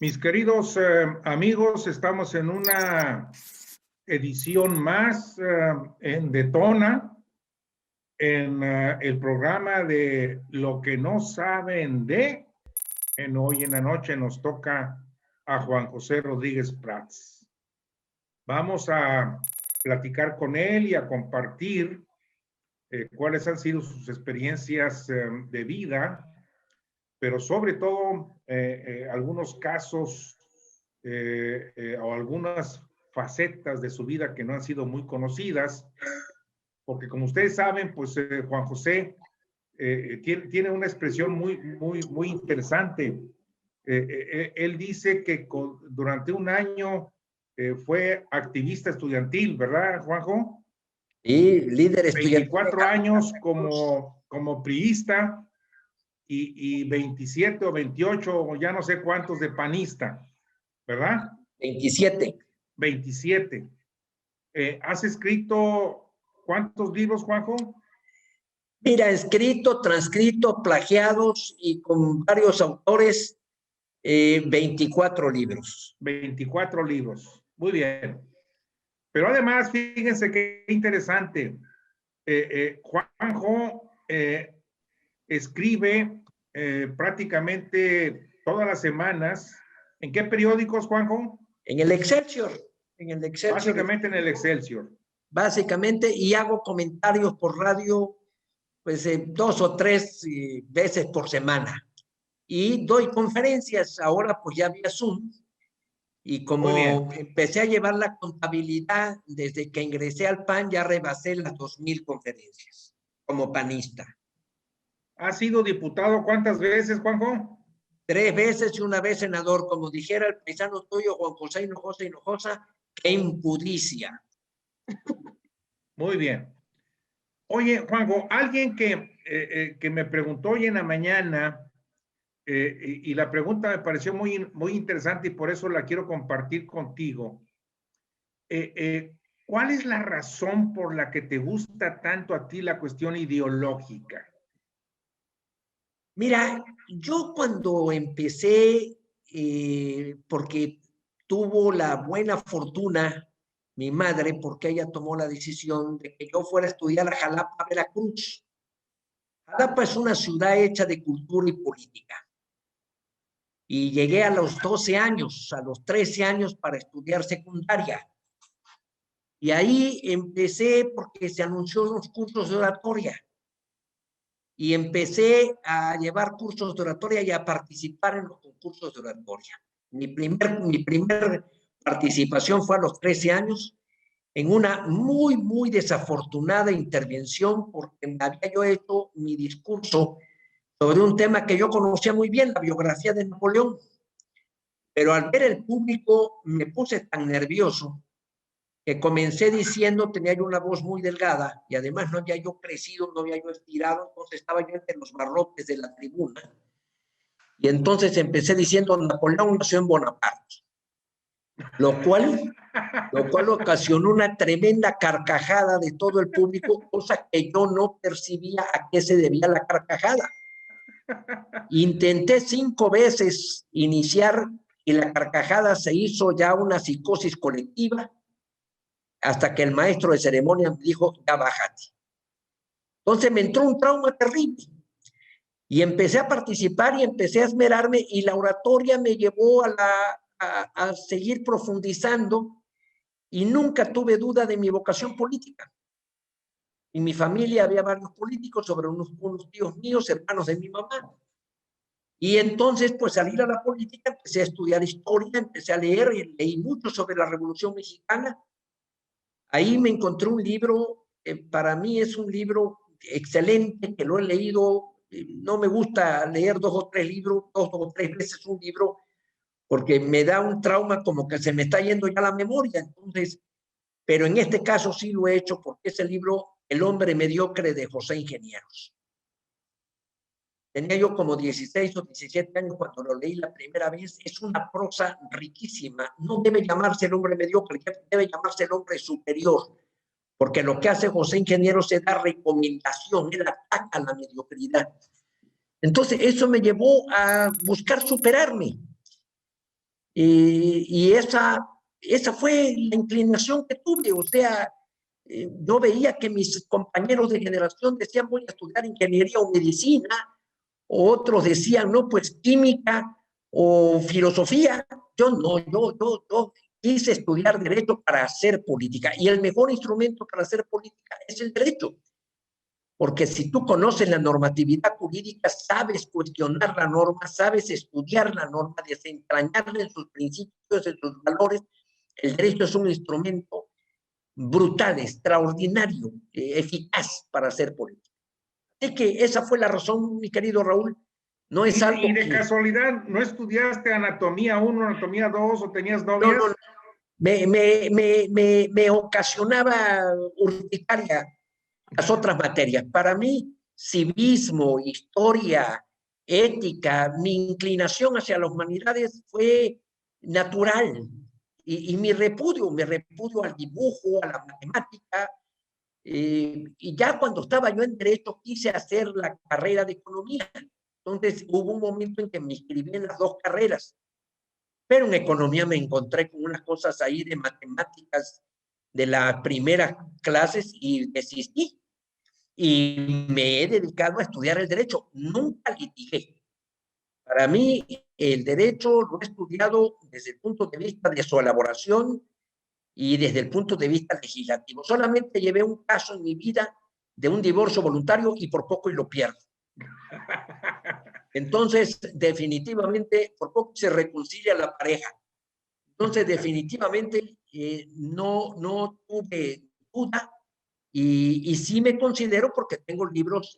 Mis queridos amigos, estamos en una edición más en Detona, en el programa de Lo que no saben de. Hoy en la noche nos toca a Juan José Rodríguez Prats. Vamos a platicar con él y a compartir cuáles han sido sus experiencias de vida, pero sobre todo algunos casos o algunas facetas de su vida que no han sido muy conocidas, porque como ustedes saben, pues Juan José tiene una expresión muy interesante. Él dice que durante un año fue activista estudiantil, ¿verdad, Juanjo? Y líder estudiantil. 24 años como priista y 27 o 28 o ya no sé cuántos de panista, ¿verdad? 27. 27. ¿Has escrito cuántos libros, Juanjo? Mira, escrito, transcrito, plagiados y con varios autores, 24 libros. 24 libros. Muy bien. Pero además, fíjense qué interesante. Juanjo escribe prácticamente todas las semanas. ¿En qué periódicos, Juanjo? En el Excelsior. En el Excelsior. Básicamente en el Excelsior. Básicamente, y hago comentarios por radio, pues 2 o 3 veces por semana. Y doy conferencias, ahora pues ya vía Zoom. Y como empecé a llevar la contabilidad desde que ingresé al PAN, ya rebasé las 2,000 conferencias como panista. ¿Has sido diputado cuántas veces, Juanjo? 3 veces y una vez senador, como dijera el paisano tuyo, Juan José Hinojosa, qué impudicia. Muy bien. Oye, Juanjo, alguien que me preguntó hoy en la mañana, y la pregunta me pareció muy interesante y por eso la quiero compartir contigo. ¿Cuál es la razón por la que te gusta tanto a ti la cuestión ideológica? Mira, yo cuando empecé, porque tuvo la buena fortuna mi madre, porque ella tomó la decisión de que yo fuera a estudiar a Jalapa, Veracruz. Jalapa es una ciudad hecha de cultura y política. Y llegué a los 12 años, a los 13 años para estudiar secundaria. Y ahí empecé porque se anunció unos cursos de oratoria. Y empecé a llevar cursos de oratoria y a participar en los concursos de oratoria. Mi primer participación fue a los 13 años en una muy desafortunada intervención porque me había yo hecho mi discurso sobre un tema que yo conocía muy bien, la biografía de Napoleón. Pero al ver el público me puse tan nervioso que comencé diciendo, tenía yo una voz muy delgada y además no había yo crecido, no había yo estirado, entonces estaba yo entre los barrotes de la tribuna. Y entonces empecé diciendo, Napoleón nació en Bonaparte, lo cual ocasionó una tremenda carcajada de todo el público, cosa que yo no percibía a qué se debía la carcajada. Intenté 5 veces iniciar y la carcajada se hizo ya una psicosis colectiva hasta que el maestro de ceremonia me dijo, ya bájate. Entonces me entró un trauma terrible y empecé a participar y empecé a esmerarme y la oratoria me llevó a seguir profundizando y nunca tuve duda de mi vocación política. En mi familia había varios políticos, sobre unos tíos míos, hermanos de mi mamá. Y entonces, pues, salir a la política, empecé a estudiar historia, empecé a leer, y leí mucho sobre la Revolución Mexicana. Ahí me encontré un libro, para mí es un libro excelente, que lo he leído, no me gusta leer 2 o 3 libros, 2 o 3 veces un libro, porque me da un trauma como que se me está yendo ya la memoria, entonces, pero en este caso sí lo he hecho, porque es el libro El hombre mediocre de José Ingenieros. Tenía yo como 16 o 17 años cuando lo leí la primera vez. Es una prosa riquísima. No debe llamarse el hombre mediocre, debe llamarse el hombre superior, porque lo que hace José Ingenieros es dar recomendación, él ataca la mediocridad. Entonces, eso me llevó a buscar superarme. Y esa fue la inclinación que tuve. O sea, yo veía que mis compañeros de generación decían voy a estudiar ingeniería o medicina, o otros decían no, pues química o filosofía. Yo no, yo quise estudiar derecho para hacer política, y el mejor instrumento para hacer política es el derecho. Porque si tú conoces la normatividad jurídica, sabes cuestionar la norma, sabes estudiar la norma, desentrañarla en sus principios, en sus valores. El derecho es un instrumento brutal, extraordinario, eficaz para hacer política. Así que esa fue la razón, mi querido Raúl. No es algo y de que... casualidad, ¿no estudiaste anatomía 1, anatomía 2 o tenías No, novias? no, no. Me ocasionaba urticaria las otras materias. Para mí, civismo, historia, ética, mi inclinación hacia las humanidades fue natural. Y mi repudio al dibujo, a la matemática. Y ya cuando estaba yo en Derecho, quise hacer la carrera de Economía. Entonces hubo un momento en que me inscribí en las dos carreras. Pero en Economía me encontré con unas cosas ahí de matemáticas de las primeras clases y desistí. Y me he dedicado a estudiar el derecho. Nunca litigué. Para mí, el derecho lo he estudiado desde el punto de vista de su elaboración y desde el punto de vista legislativo. Solamente llevé un caso en mi vida de un divorcio voluntario y por poco y lo pierdo. Entonces, definitivamente, por poco se reconcilia la pareja. Entonces, definitivamente, no tuve duda. Y sí me considero, porque tengo libros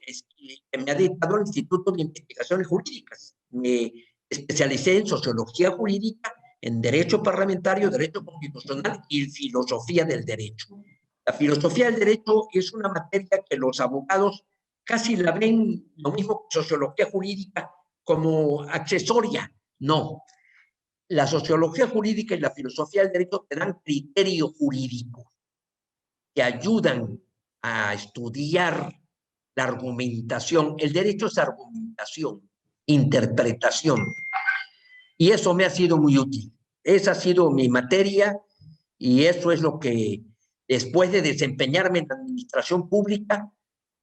que me ha dictado el Instituto de Investigaciones Jurídicas. Me especialicé en sociología jurídica, en derecho parlamentario, derecho constitucional y filosofía del derecho. La filosofía del derecho es una materia que los abogados casi la ven lo mismo que sociología jurídica, como accesoria. No, la sociología jurídica y la filosofía del derecho te dan criterio jurídico, que ayudan a estudiar la argumentación. El derecho es argumentación, interpretación. Y eso me ha sido muy útil. Esa ha sido mi materia y eso es lo que, después de desempeñarme en la administración pública,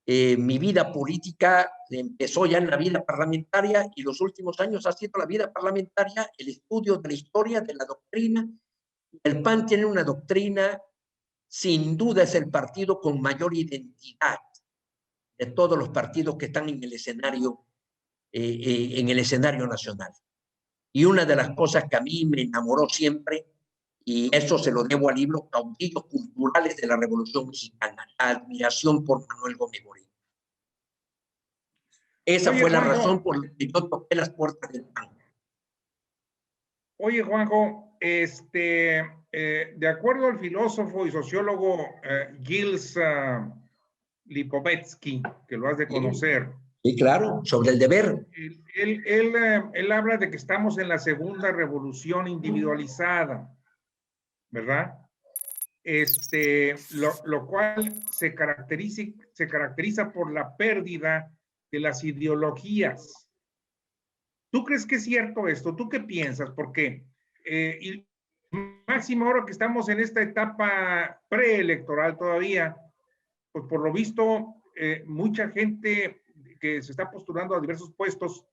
mi vida política empezó ya en la vida parlamentaria, y los últimos años ha sido la vida parlamentaria, el estudio de la historia, de la doctrina. El PAN tiene una doctrina, sin duda es el partido con mayor identidad de todos los partidos que están en el escenario nacional. Y una de las cosas que a mí me enamoró siempre, y eso se lo debo al libro Caudillos Culturales de la Revolución Mexicana, la admiración por Manuel Gómez Morín. Esa Oye, fue la Juanjo, razón por la que yo toqué las puertas del PAN. Oye, Juanjo, de acuerdo al filósofo y sociólogo Gilles Lipovetsky, que lo has de conocer. Sí, claro, sobre el deber. Él habla de que estamos en la segunda revolución individualizada, ¿verdad? Lo cual se caracteriza por la pérdida de las ideologías. ¿Tú crees que es cierto esto? ¿Tú qué piensas? Porque, y máximo ahora que estamos en esta etapa preelectoral todavía, pues por lo visto, mucha gente que se está postulando a diversos puestos,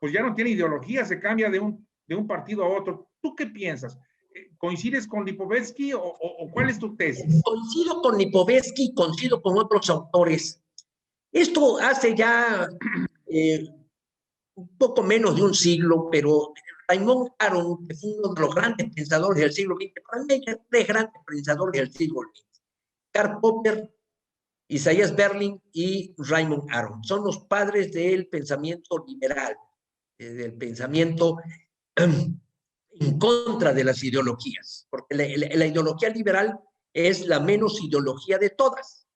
pues ya no tiene ideología, se cambia de un partido a otro. ¿Tú qué piensas? ¿Coincides con Lipovetsky o cuál es tu tesis? Coincido con Lipovetsky, coincido con otros autores. Esto hace ya un poco menos de un siglo, pero Raymond Aron, que fue uno de los grandes pensadores del siglo XX, para mí hay tres grandes pensadores del siglo XX: Karl Popper, Isaiah Berlin y Raymond Aron. Son los padres del pensamiento liberal, del pensamiento en contra de las ideologías, porque la ideología liberal es la menos ideología de todas.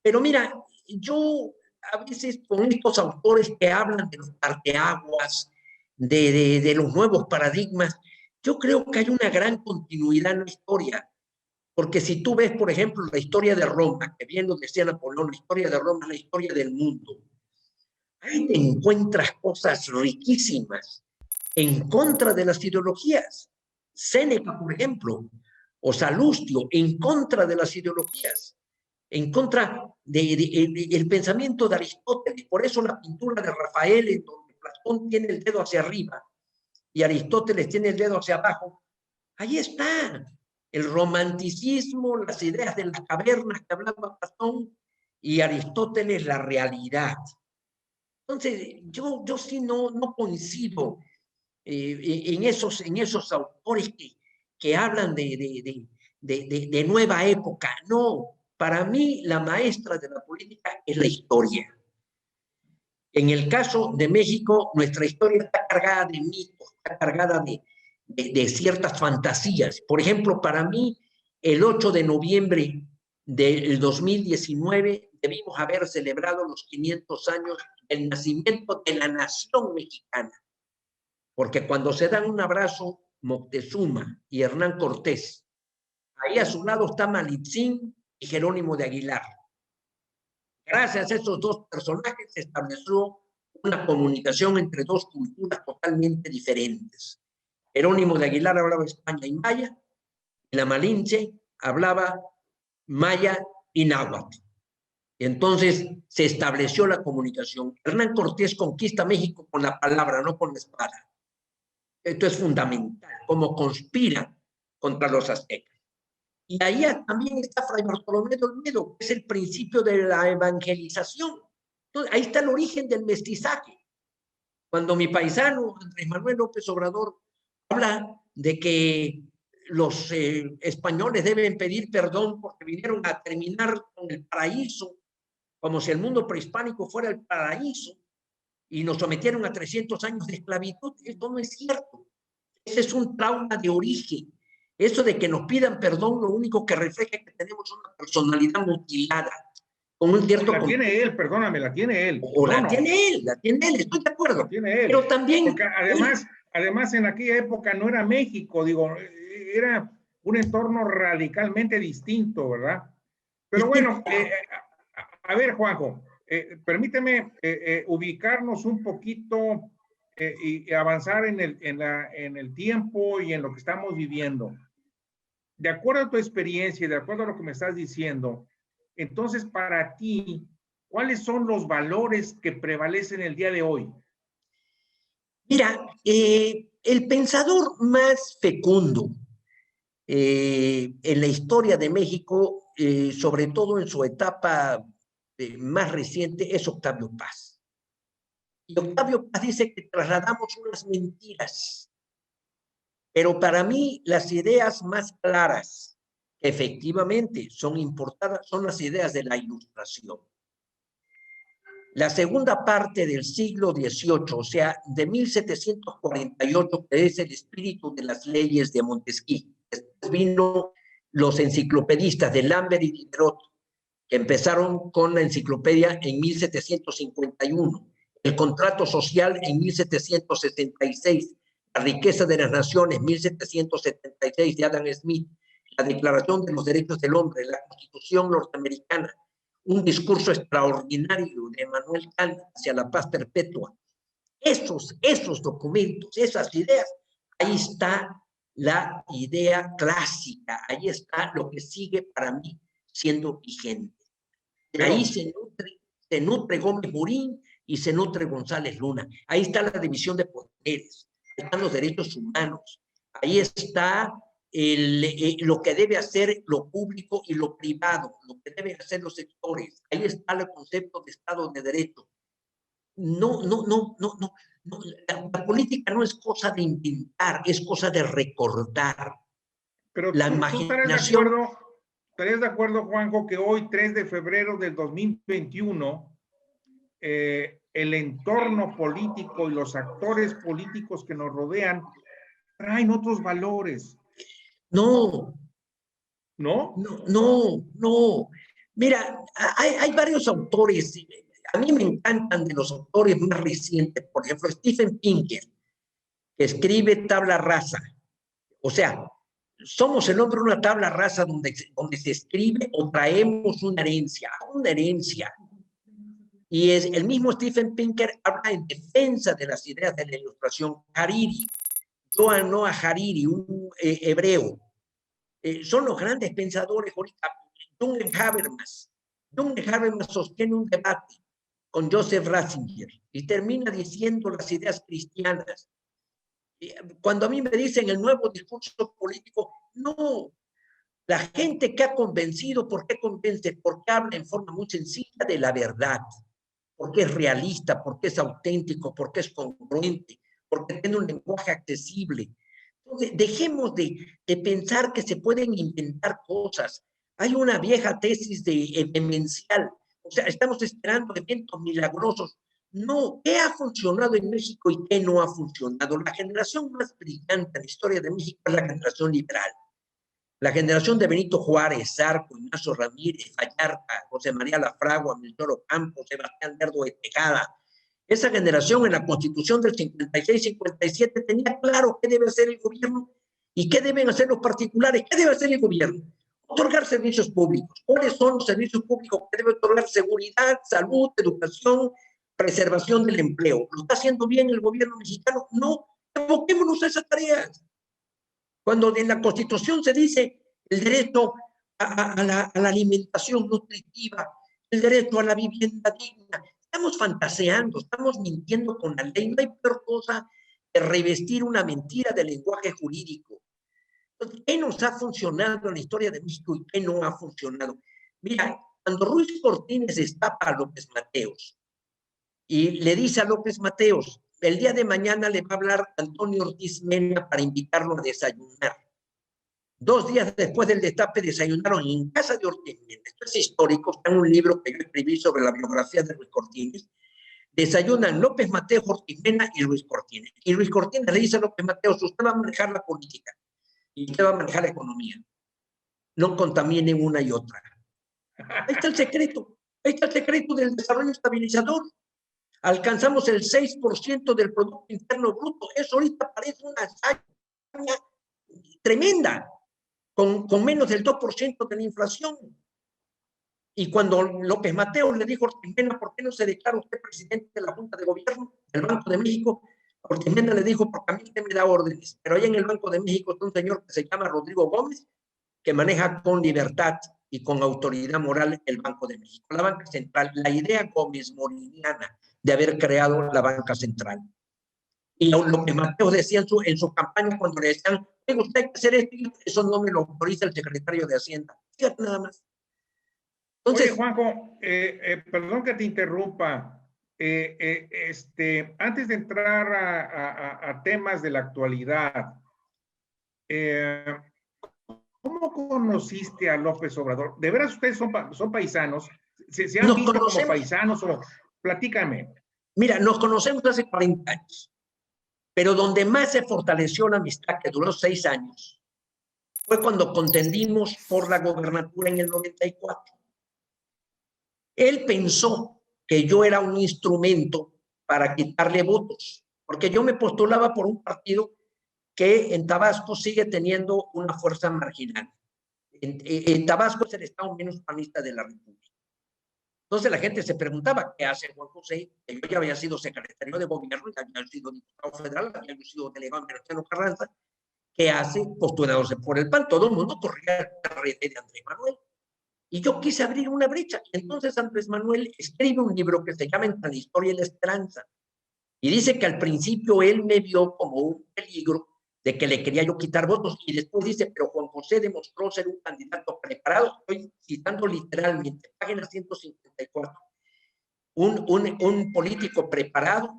Pero mira, yo a veces con estos autores que hablan de los parteaguas, de los nuevos paradigmas, yo creo que hay una gran continuidad en la historia. Porque si tú ves, por ejemplo, la historia de Roma, que bien lo decía Napoleón, la historia de Roma es la historia del mundo, ahí te encuentras cosas riquísimas. en contra de las ideologías. Séneca, por ejemplo, o Salustio, en contra de las ideologías, en contra del pensamiento de Aristóteles. Por eso la pintura de Rafael, en donde Platón tiene el dedo hacia arriba y Aristóteles tiene el dedo hacia abajo, ahí está el romanticismo, las ideas de las cavernas que hablaba Platón, y Aristóteles la realidad. Entonces, yo sí no coincido en esos autores que hablan de nueva época. No, para mí la maestra de la política es la historia. En el caso de México, nuestra historia está cargada de mitos, está cargada de ciertas fantasías. Por ejemplo, para mí, el 8 de noviembre del 2019 debimos haber celebrado los 500 años del nacimiento de la nación mexicana. Porque cuando se dan un abrazo Moctezuma y Hernán Cortés, ahí a su lado está Malitzin y Jerónimo de Aguilar. Gracias a esos dos personajes se estableció una comunicación entre dos culturas totalmente diferentes. Jerónimo de Aguilar hablaba España y maya, y la Malinche hablaba maya y náhuatl. Entonces se estableció la comunicación. Hernán Cortés conquista México con la palabra, no con la espada. Esto es fundamental, como conspira contra los aztecas. Y ahí también está Fray Bartolomé de Olmedo, que es el principio de la evangelización. Entonces, ahí está el origen del mestizaje. Cuando mi paisano, Andrés Manuel López Obrador, habla de que los españoles deben pedir perdón porque vinieron a terminar con el paraíso, como si el mundo prehispánico fuera el paraíso, y nos sometieron a 300 años de esclavitud. Esto no es cierto. Ese es un trauma de origen. Eso de que nos pidan perdón, lo único que refleja es que tenemos una personalidad mutilada. Con un cierto la tiene él, perdóname, la tiene él. O la tiene él, estoy de acuerdo. La tiene él. Pero también... Porque además en aquella época no era México, digo, era un entorno radicalmente distinto, ¿verdad? Pero bueno, a ver, Juanjo, permíteme ubicarnos un poquito y avanzar en el tiempo y en lo que estamos viviendo. De acuerdo a tu experiencia y de acuerdo a lo que me estás diciendo, entonces para ti, ¿cuáles son los valores que prevalecen el día de hoy? Mira, el pensador más fecundo en la historia de México, sobre todo en su etapa más reciente, es Octavio Paz. Y Octavio Paz dice que trasladamos unas mentiras, pero para mí las ideas más claras, que efectivamente son importadas, son las ideas de la Ilustración. La segunda parte del siglo XVIII, o sea, de 1748, que es el espíritu de las leyes de Montesquieu. Después vino los enciclopedistas de Lambert y Diderot, que empezaron con la enciclopedia en 1751, el contrato social en 1766, la riqueza de las naciones, 1776, de Adam Smith, la Declaración de los Derechos del Hombre, la Constitución norteamericana, un discurso extraordinario de Manuel Kant hacia la paz perpetua. Esos documentos, esas ideas, ahí está la idea clásica, ahí está lo que sigue para mí siendo vigente. Ahí se nutre Gómez Morín y se nutre González Luna. Ahí está la división de poderes, están los derechos humanos, ahí está lo que debe hacer lo público y lo privado, lo que deben hacer los sectores. Ahí está el concepto de Estado de Derecho. No. La política no es cosa de inventar, es cosa de recordar. Pero la imaginación. ¿Estarías de acuerdo, Juanjo, que hoy, 3 de febrero del 2021, el entorno político y los actores políticos que nos rodean traen otros valores? No. ¿No? No. Mira, hay varios autores. A mí me encantan de los autores más recientes. Por ejemplo, Stephen Pinker, que escribe Tabla Rasa. O sea, somos el hombre una tabla rasa donde se escribe o traemos una herencia. Y es el mismo Steven Pinker habla en defensa de las ideas de la Ilustración. Hariri, Joan Noah Hariri, un hebreo, son los grandes pensadores ahorita. Jürgen Habermas sostiene un debate con Joseph Ratzinger y termina diciendo las ideas cristianas. Cuando a mí me dicen el nuevo discurso político, no. La gente que ha convencido, ¿por qué convence? Porque habla en forma muy sencilla de la verdad, porque es realista, porque es auténtico, porque es congruente, porque tiene un lenguaje accesible. Entonces, dejemos de pensar que se pueden inventar cosas. Hay una vieja tesis demencial. O sea, estamos esperando eventos milagrosos. No, ¿qué ha funcionado en México y qué no ha funcionado? La generación más brillante en la historia de México es la generación liberal. La generación de Benito Juárez, Zarco, Ignacio Ramírez, Vallarta, José María Lafragua, Melchor Ocampo, Sebastián Lerdo de Tejada. Esa generación en la Constitución del 56-57 tenía claro qué debe hacer el gobierno y qué deben hacer los particulares. ¿Qué debe hacer el gobierno? Otorgar servicios públicos. ¿Cuáles son los servicios públicos que debe otorgar? Seguridad, salud, educación, preservación del empleo. ¿Lo está haciendo bien el gobierno mexicano? No. Aboquémonos a esas tareas. Cuando en la Constitución se dice el derecho a la alimentación nutritiva, el derecho a la vivienda digna, estamos fantaseando, estamos mintiendo con la ley. No hay peor cosa que revestir una mentira del lenguaje jurídico. Entonces, ¿qué nos ha funcionado en la historia de México y qué no ha funcionado? Mira, cuando Ruiz Cortines destapa a López Mateos y le dice a López Mateos, el día de mañana le va a hablar Antonio Ortiz Mena para invitarlo a desayunar. 2 días después del destape desayunaron en casa de Ortiz Mena. Esto es histórico, está en un libro que yo escribí sobre la biografía de Ruiz Cortines. Desayunan López Mateos, Ortiz Mena y Ruiz Cortines. Y Ruiz Cortines le dice a López Mateos, usted va a manejar la política y usted va a manejar la economía. No contaminen una y otra. Ahí está el secreto. Ahí está el secreto del desarrollo estabilizador. Alcanzamos el 6% del Producto Interno Bruto. Eso ahorita parece una hazaña tremenda, con menos del 2% de la inflación. Y cuando López Mateos le dijo a Ortiz Mena, ¿por qué no se declara usted presidente de la Junta de Gobierno del Banco de México? Ortiz Mena le dijo, porque a mí usted me da órdenes, pero allá en el Banco de México está un señor que se llama Rodrigo Gómez, que maneja con libertad y con autoridad moral el Banco de México, la banca central, la idea gómez-moriniana de haber creado la banca central. Y lo que Mateos decía en su campaña cuando le decían, usted hay que hacer esto, eso no me lo autoriza el secretario de Hacienda. Fíjate nada más. Entonces, oye, Juanjo, perdón que te interrumpa. Antes de entrar a temas de la actualidad, ¿cómo conociste a López Obrador? ¿De veras ustedes son paisanos? ¿Se han visto como paisanos? O platícame. Mira, nos conocemos hace 40 años, pero donde más se fortaleció la amistad, que duró 6 años, fue cuando contendimos por la gobernatura en el 94. Él pensó que yo era un instrumento para quitarle votos, porque yo me postulaba por un partido que en Tabasco sigue teniendo una fuerza marginal. En Tabasco es el estado menos panista de la República. Entonces la gente se preguntaba, ¿qué hace Juan José? Que yo ya había sido secretario de gobierno, ya había sido diputado federal, había sido delegado en Venustiano Carranza. ¿Qué hace postulándose por el PAN? Todo el mundo corría la red de Andrés Manuel. Y yo quise abrir una brecha. Entonces Andrés Manuel escribe un libro que se llama Entre la historia y la esperanza. Y dice que al principio él me vio como un peligro de que le quería yo quitar votos. Y después dice, pero Juan José demostró ser un candidato preparado. Estoy citando literalmente, página 154. Un político preparado,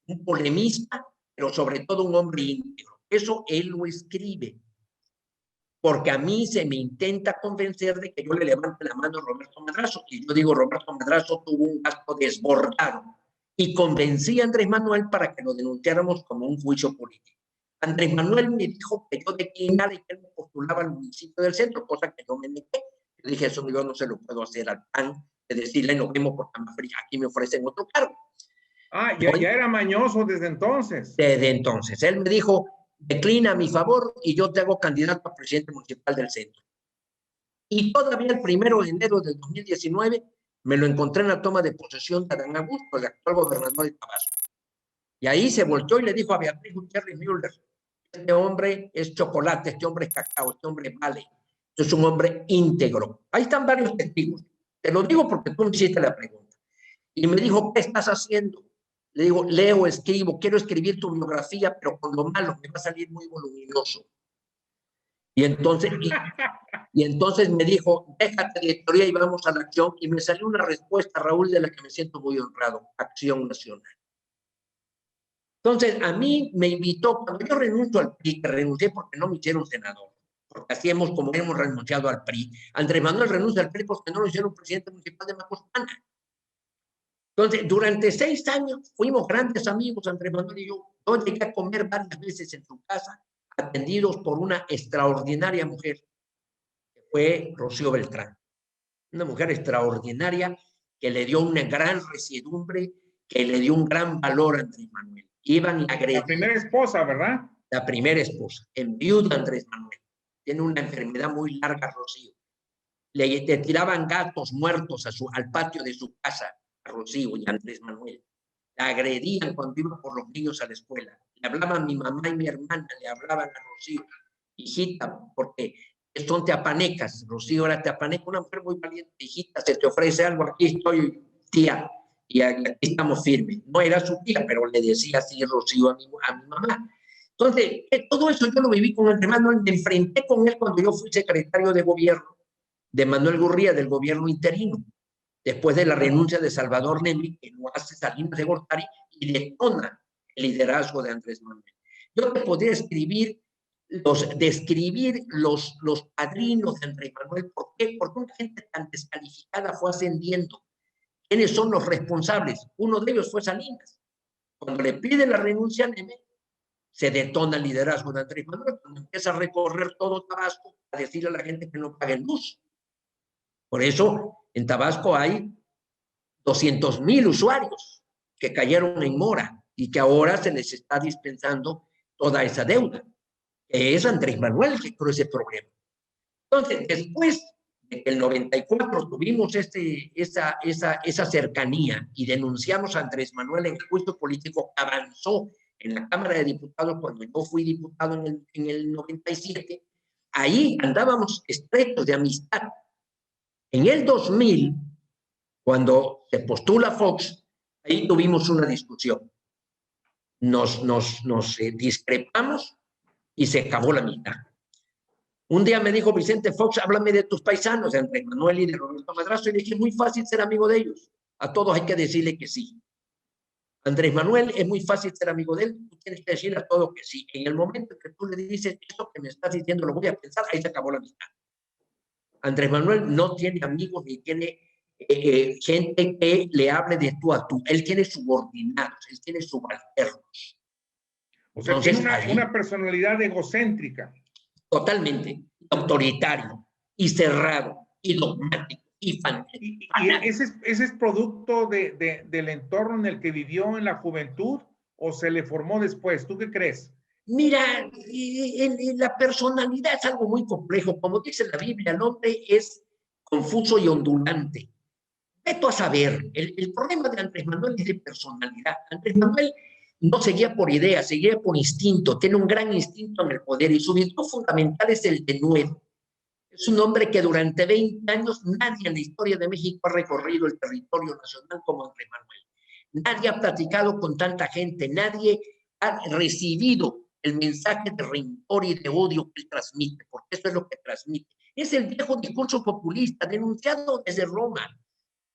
un polemista, pero sobre todo un hombre íntegro. Eso él lo escribe. Porque a mí se me intenta convencer de que yo le levante la mano a Roberto Madrazo. Y yo digo, Roberto Madrazo tuvo un gasto desbordado. Y convencí a Andrés Manuel para que lo denunciáramos como un juicio político. Andrés Manuel me dijo que yo declinara y que él me postulaba al municipio del centro, cosa que yo me negué. Yo dije, eso yo no se lo puedo hacer al PAN, de decirle, nos vemos por Tamafría, aquí me ofrecen otro cargo. Ah, ya era mañoso desde entonces. Desde entonces. Él me dijo, declina a mi favor y yo te hago candidato a presidente municipal del centro. Y todavía el 1 de enero del 2019 Me lo encontré en la toma de posesión de Adán Augusto, el actual gobernador de Tabasco. Y ahí se volteó y le dijo a Beatriz Gutiérrez Müller, este hombre es chocolate, este hombre es cacao, este hombre vale. Este es un hombre íntegro. Ahí están varios testigos. Te lo digo porque tú me hiciste la pregunta. Y me dijo, ¿qué estás haciendo? Le digo, leo, escribo, quiero escribir tu biografía, pero con lo malo me va a salir muy voluminoso. Y entonces me dijo, déjate de teoría y vamos a la acción. Y me salió una respuesta, Raúl, de la que me siento muy honrado. Acción Nacional. Entonces, a mí me invitó, cuando yo renuncio al PRI, que renuncié porque no me hicieron senador, porque así como hemos renunciado al PRI. Andrés Manuel renuncia al PRI porque no lo hicieron presidente municipal de Macuspana. Entonces, durante 6 años fuimos grandes amigos, Andrés Manuel y yo. Yo llegué a comer varias veces en su casa, atendidos por una extraordinaria mujer, que fue Rocío Beltrán. Una mujer extraordinaria que le dio una gran resiedumbre, que le dio un gran valor a Andrés Manuel. Iban y agredían. La primera esposa, ¿verdad? La primera esposa, enviuda Andrés Manuel. Tiene una enfermedad muy larga, Rocío. Le tiraban gatos muertos al patio de su casa, a Rocío y a Andrés Manuel. La agredían cuando iba por los niños a la escuela. Le hablaban mi mamá y mi hermana, le hablaban a Rocío, hijita, porque son teapanecas. Rocío era teapaneca, una mujer muy valiente. Hijita, se te ofrece algo, aquí estoy, tía, y aquí estamos firmes. No era su tía, pero le decía así Rocío a mi mamá. Entonces, todo eso yo lo viví con Andrés Manuel, me enfrenté con él cuando yo fui secretario de gobierno de Manuel Gurría, del gobierno interino, después de la renuncia de Salvador Nemi, que lo hace Salinas de Gortari y detona el liderazgo de Andrés Manuel. Yo te podría describir los padrinos de Andrés Manuel. ¿Por qué? Porque una gente tan descalificada fue ascendiendo. ¿Quiénes son los responsables? Uno de ellos fue Salinas. Cuando le pide la renuncia a Nemi, se detona el liderazgo de Andrés Manuel, cuando empieza a recorrer todo Tabasco a decirle a la gente que no paguen luz. Por eso, en Tabasco hay 200,000 usuarios que cayeron en mora y que ahora se les está dispensando toda esa deuda. Es Andrés Manuel que creó ese problema. Entonces, después de que el 94 tuvimos esa cercanía y denunciamos a Andrés Manuel en el juicio político, avanzó en la Cámara de Diputados cuando yo fui diputado en el 97, ahí andábamos estrechos de amistad. En el 2000, cuando se postula Fox, ahí tuvimos una discusión. Nos discrepamos y se acabó la amistad. Un día me dijo Vicente Fox, háblame de tus paisanos, de Andrés Manuel y de Roberto Madrazo, y le dije, es muy fácil ser amigo de ellos. A todos hay que decirle que sí. Andrés Manuel, es muy fácil ser amigo de él, tú tienes que decir a todos que sí. En el momento que tú le dices, esto que me estás diciendo lo voy a pensar, ahí se acabó la amistad. Andrés Manuel no tiene amigos ni tiene gente que le hable de tú a tú. Él tiene subordinados, él tiene subalternos. O sea, entonces, tiene una personalidad egocéntrica. Totalmente autoritario y cerrado y dogmático y fanático. ¿Y ese es producto del entorno en el que vivió en la juventud o se le formó después? ¿Tú qué crees? Mira, la personalidad es algo muy complejo. Como dice la Biblia, el hombre es confuso y ondulante. Veto a saber, el problema de Andrés Manuel es de personalidad. Andrés Manuel no seguía por ideas, seguía por instinto, tiene un gran instinto en el poder y su virtud fundamental es el denuedo. Es un hombre que durante 20 años nadie en la historia de México ha recorrido el territorio nacional como Andrés Manuel. Nadie ha platicado con tanta gente, nadie ha recibido el mensaje de rencor y de odio que él transmite, porque eso es lo que transmite. Es el viejo discurso populista denunciado desde Roma.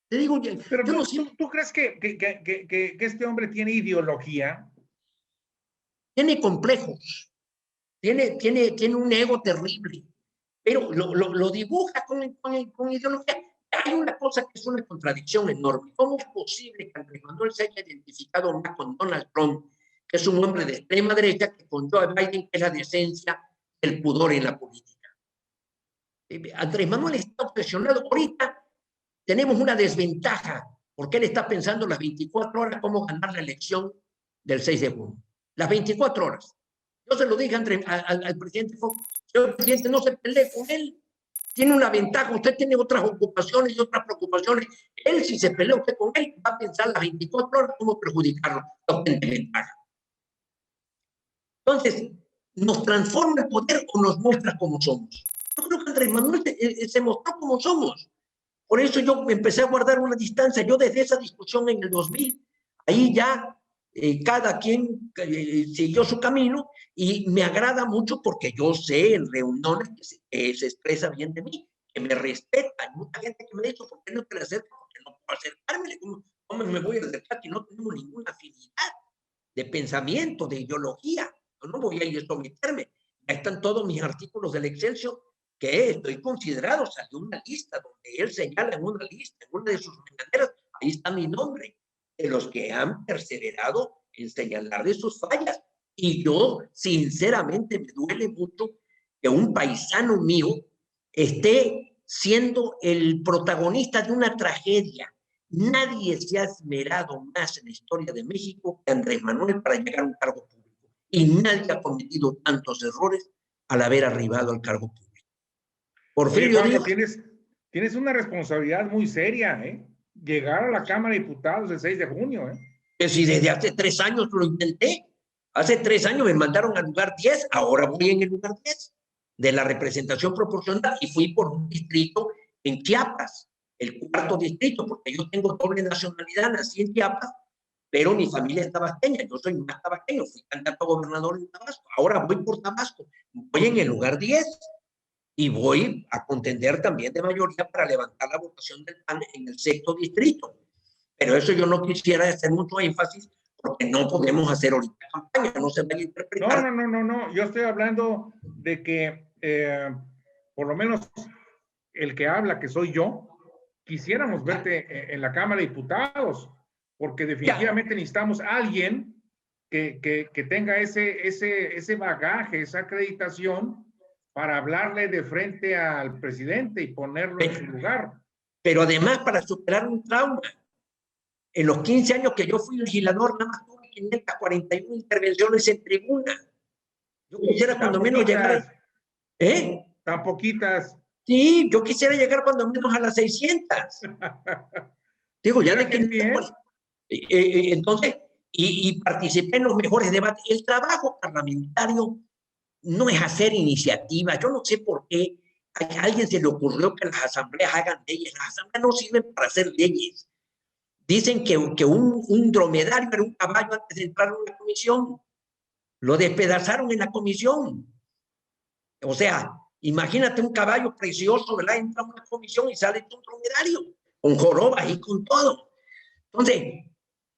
Te digo, pero yo ¿tú crees que este hombre tiene ideología? Tiene complejos, tiene un ego terrible, pero lo dibuja con ideología. Hay una cosa que es una contradicción enorme. ¿Cómo es posible que Andrés Manuel se haya identificado más con Donald Trump, que es un hombre de extrema derecha, que con Joe Biden, que es la decencia, el pudor en la política? Andrés Manuel está obsesionado. Ahorita tenemos una desventaja, porque él está pensando las 24 horas cómo ganar la elección del 6 de junio. Las 24 horas. Yo se lo dije al presidente Fox, señor presidente, no se pelee con él. tiene una ventaja, usted tiene otras ocupaciones y otras preocupaciones. Él, si se pelea usted con él, va a pensar las 24 horas cómo perjudicarlo. Usted tiene ventaja. Entonces, ¿nos transforma el poder o nos muestra cómo somos? Yo creo que Andrés Manuel se mostró como somos. Por eso yo empecé a guardar una distancia. Yo desde esa discusión en el 2000, ahí ya cada quien siguió su camino y me agrada mucho porque yo sé en reuniones que se expresa bien de mí, que me respeta. Hay mucha gente que me ha dicho, ¿por qué no te le acercas? Porque no puedo acercarme. ¿Cómo me voy a acercar si no tenemos ninguna afinidad de pensamiento, de ideología? Yo no voy a ir a someterme. Ahí están todos mis artículos del Excelsior que estoy considerado, salió una lista donde él señala en una lista, en una de sus mañaneras, ahí está mi nombre, de los que han perseverado en señalar de sus fallas. Y yo, sinceramente, me duele mucho que un paisano mío esté siendo el protagonista de una tragedia. Nadie se ha esmerado más en la historia de México que Andrés Manuel para llegar a un cargo público. Y nadie ha cometido tantos errores al haber arribado al cargo público. Porfirio Juanjo, tienes una responsabilidad muy seria, ¿eh? Llegar a la Cámara de Diputados el 6 de junio, ¿eh? Que si desde hace 3 años lo intenté. Hace 3 años me mandaron al lugar 10, ahora voy en el lugar 10 de la representación proporcional y fui por un distrito en Chiapas, el 4º distrito, porque yo tengo doble nacionalidad, nací en Chiapas, pero mi familia es tabasqueña, yo soy más tabasqueño, fui candidato a gobernador en Tabasco, ahora voy por Tabasco, voy en el lugar 10. Y voy a contender también de mayoría para levantar la votación del PAN en el 6º distrito. Pero eso yo no quisiera hacer mucho énfasis porque no podemos hacer ahorita campaña, no se vaya a interpretar. No. Yo estoy hablando de que por lo menos el que habla, que soy yo, quisiéramos verte en la Cámara de Diputados, porque definitivamente necesitamos a alguien que tenga ese bagaje, esa acreditación para hablarle de frente al presidente y ponerlo en su lugar. Pero además para superar un trauma. En los 15 años que yo fui legislador, nada más tuve 541 intervenciones en tribuna. Yo quisiera cuando menos llegar... Tan poquitas. Sí, yo quisiera llegar cuando menos a las 600. Digo, ya de 500... entonces, y participé en los mejores debates. El trabajo parlamentario no es hacer iniciativas. Yo no sé por qué a alguien se le ocurrió que las asambleas hagan leyes. Las asambleas no sirven para hacer leyes. Dicen que un dromedario era un caballo antes de entrar a una comisión. Lo despedazaron en la comisión. O sea, imagínate un caballo precioso, ¿verdad? Entra a una comisión y sale un dromedario, con jorobas y con todo. Entonces,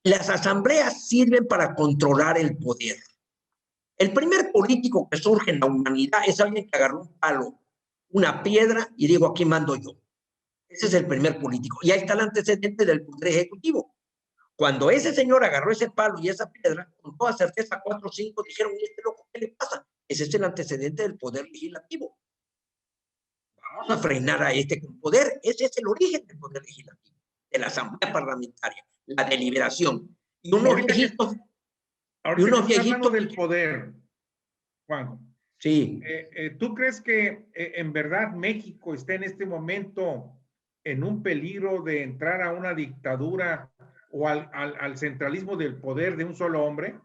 las asambleas sirven para controlar el poder. El primer político que surge en la humanidad es alguien que agarró un palo, una piedra y digo, aquí mando yo. Ese es el primer político. Y ahí está el antecedente del poder ejecutivo. Cuando ese señor agarró ese palo y esa piedra, con toda certeza 4 o 5 dijeron, ¿y este loco qué le pasa? Ese es el antecedente del poder legislativo. Vamos a frenar a este con poder. Ese es el origen del poder legislativo, de la asamblea parlamentaria, la deliberación. Y unos viejitos... Ahorita que hablando del poder, Juan. Sí. ¿Tú crees que en verdad México está en este momento en un peligro de entrar a una dictadura o al centralismo del poder de un solo hombre?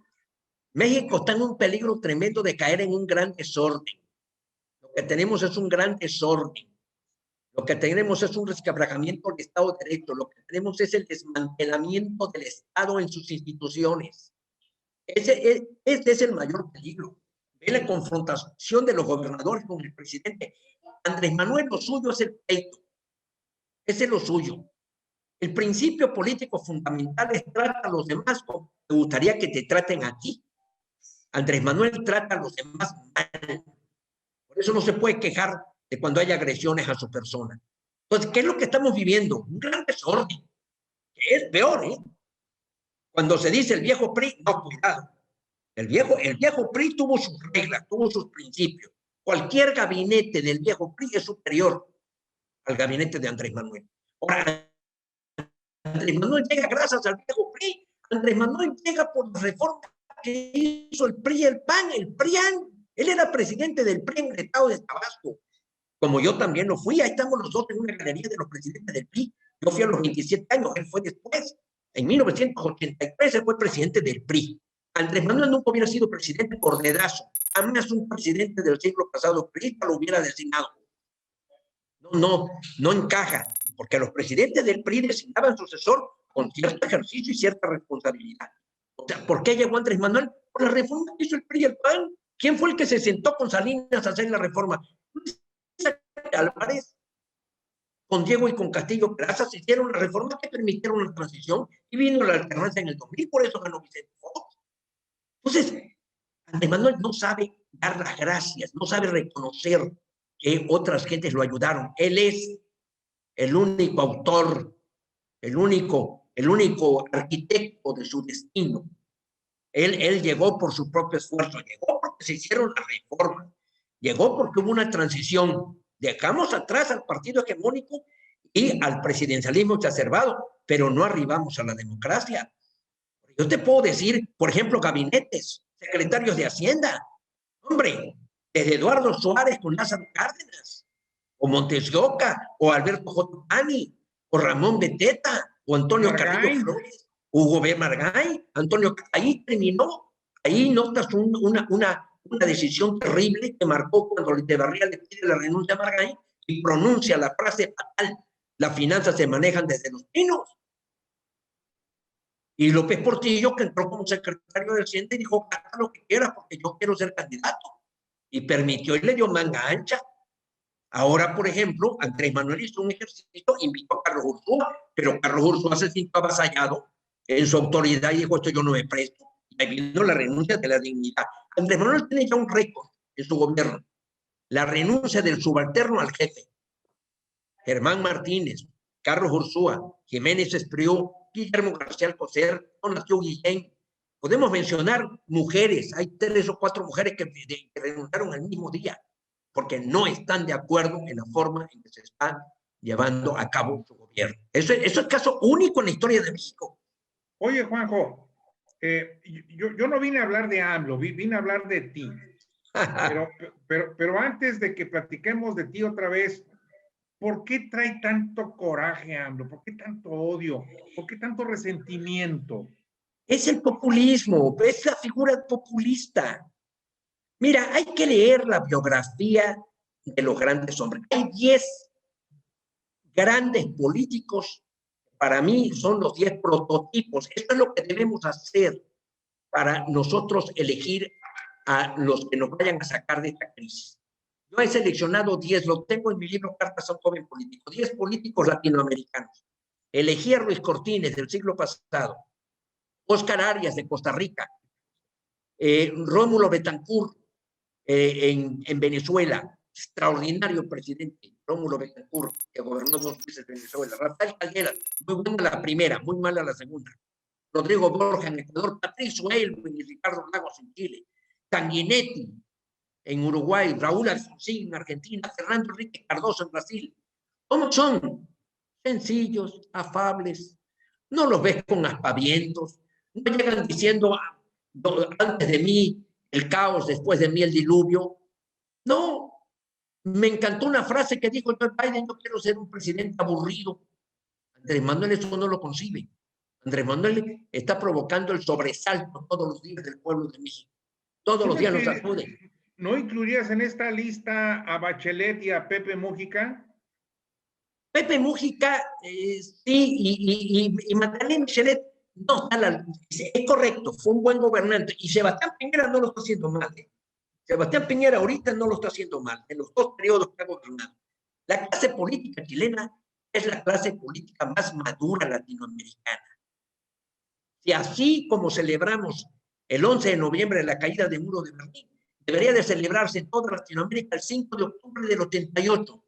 México está en un peligro tremendo de caer en un gran desorden. Lo que tenemos es un gran desorden. Lo que tenemos es un resquebrajamiento del Estado de Derecho. Lo que tenemos es el desmantelamiento del Estado en sus instituciones. Ese es el mayor peligro. Ve la confrontación de los gobernadores con el presidente. Andrés Manuel, lo suyo es el pleito. Ese es lo suyo. El principio político fundamental es tratar a los demás como te gustaría que te traten a ti. Andrés Manuel trata a los demás mal. Por eso no se puede quejar de cuando hay agresiones a su persona. Entonces, ¿qué es lo que estamos viviendo? Un gran desorden. Que es peor, ¿eh? Cuando se dice el viejo PRI, no, cuidado. El viejo PRI tuvo sus reglas, tuvo sus principios. Cualquier gabinete del viejo PRI es superior al gabinete de Andrés Manuel. Ahora, Andrés Manuel llega gracias al viejo PRI. Andrés Manuel llega por las reformas que hizo el PRI y el PAN, el PRIAN. Él era presidente del PRI en el estado de Tabasco. como yo también lo fui. Ahí estamos los dos en una galería de los presidentes del PRI. Yo fui a los 27 años, él fue después. En 1983 él fue presidente del PRI. Andrés Manuel nunca hubiera sido presidente por dedazo. Jamás un presidente del siglo pasado priista lo hubiera designado. No encaja, porque los presidentes del PRI designaban sucesor con cierto ejercicio y cierta responsabilidad. O sea, ¿por qué llegó Andrés Manuel? Por la reforma que hizo el PRI y el PAN. ¿Quién fue el que se sentó con Salinas a hacer la reforma? Álvarez. Con Diego y con Castillo Plazas hicieron las reformas que permitieron la transición y vino la alternancia en el 2000, por eso ganó Vicente Fox. Entonces, Andrés Manuel no sabe dar las gracias, no sabe reconocer que otras gentes lo ayudaron. Él es el único autor, el único arquitecto de su destino. Él llegó por su propio esfuerzo, llegó porque se hicieron las reformas, llegó porque hubo una transición. Dejamos atrás al partido hegemónico y al presidencialismo exacerbado, pero no arribamos a la democracia. Yo te puedo decir, por ejemplo, gabinetes, secretarios de Hacienda. Hombre, desde Eduardo Suárez con Lázaro Cárdenas, o Montes de Oca, o Alberto J. Pani, o Ramón Beteta, o Antonio Carrillo Flores, Hugo B. Margay, Antonio, ahí terminó. Ahí notas una decisión terrible que marcó cuando Echevarría le pide la renuncia a Margay y pronuncia la frase fatal: las finanzas se manejan desde los pinos. Y López Portillo, que entró como secretario de Hacienda, dijo: haga lo que quiera porque yo quiero ser candidato. Y permitió y le dio manga ancha. Ahora, por ejemplo, Andrés Manuel hizo un ejercicio, invitó a Carlos Ursúa, pero Carlos Ursúa se sintió avasallado en su autoridad y dijo: esto yo no me presto. Y ahí vino la renuncia de la dignidad. Andrés Manuel tiene ya un récord en su gobierno: la renuncia del subalterno al jefe. Germán Martínez, Carlos Ursúa, Jiménez Espriu, Guillermo García Alcocer, Donatiu Guillén. Podemos mencionar mujeres, hay 3 o 4 mujeres que renunciaron al mismo día, porque no están de acuerdo en la forma en que se está llevando a cabo su gobierno. Eso es caso único en la historia de México. Oye, Juanjo, yo no vine a hablar de AMLO, vine a hablar de ti. Pero antes de que platiquemos de ti otra vez, ¿por qué trae tanto coraje AMLO? ¿Por qué tanto odio? ¿Por qué tanto resentimiento? Es el populismo, es la figura populista. Mira, hay que leer la biografía de los grandes hombres. Hay 10 grandes políticos, para mí son los 10 prototipos. Esto es lo que debemos hacer para nosotros elegir a los que nos vayan a sacar de esta crisis. Yo he seleccionado 10, lo tengo en mi libro Cartas a un joven político, 10 políticos latinoamericanos. Elegí a Ruiz Cortines del siglo pasado, Óscar Arias de Costa Rica, Rómulo Betancourt en Venezuela, extraordinario presidente, Rómulo Betancourt, que gobernó 2 meses Venezuela. Rafael Caldera, muy buena la primera, muy mala la segunda. Rodrigo Borja en Ecuador, Patricio Aylwin y Ricardo Lagos en Chile, Sanguinetti en Uruguay, Raúl Alfonsín en Argentina, Fernando Enrique Cardoso en Brasil. ¿Cómo son? Sencillos, afables, no los ves con aspavientos, no llegan diciendo antes de mí el caos, después de mí el diluvio. No, me encantó una frase que dijo Joe Biden: yo quiero ser un presidente aburrido. Andrés Manuel eso no lo concibe. Andrés Manuel está provocando el sobresalto todos los días del pueblo de México. Todos los días nos acuden. ¿No incluirías en esta lista a Bachelet y a Pepe Mújica? Pepe Mújica, sí, y Magdalena Michelet, no, es correcto, fue un buen gobernante. Y Sebastián Piñera no lo está haciendo mal. Sebastián Piñera ahorita no lo está haciendo mal, en los 2 periodos que ha gobernado. La clase política chilena es la clase política más madura latinoamericana. Si así como celebramos el 11 de noviembre la caída del muro de Berlín, debería de celebrarse en toda Latinoamérica el 5 de octubre del 88,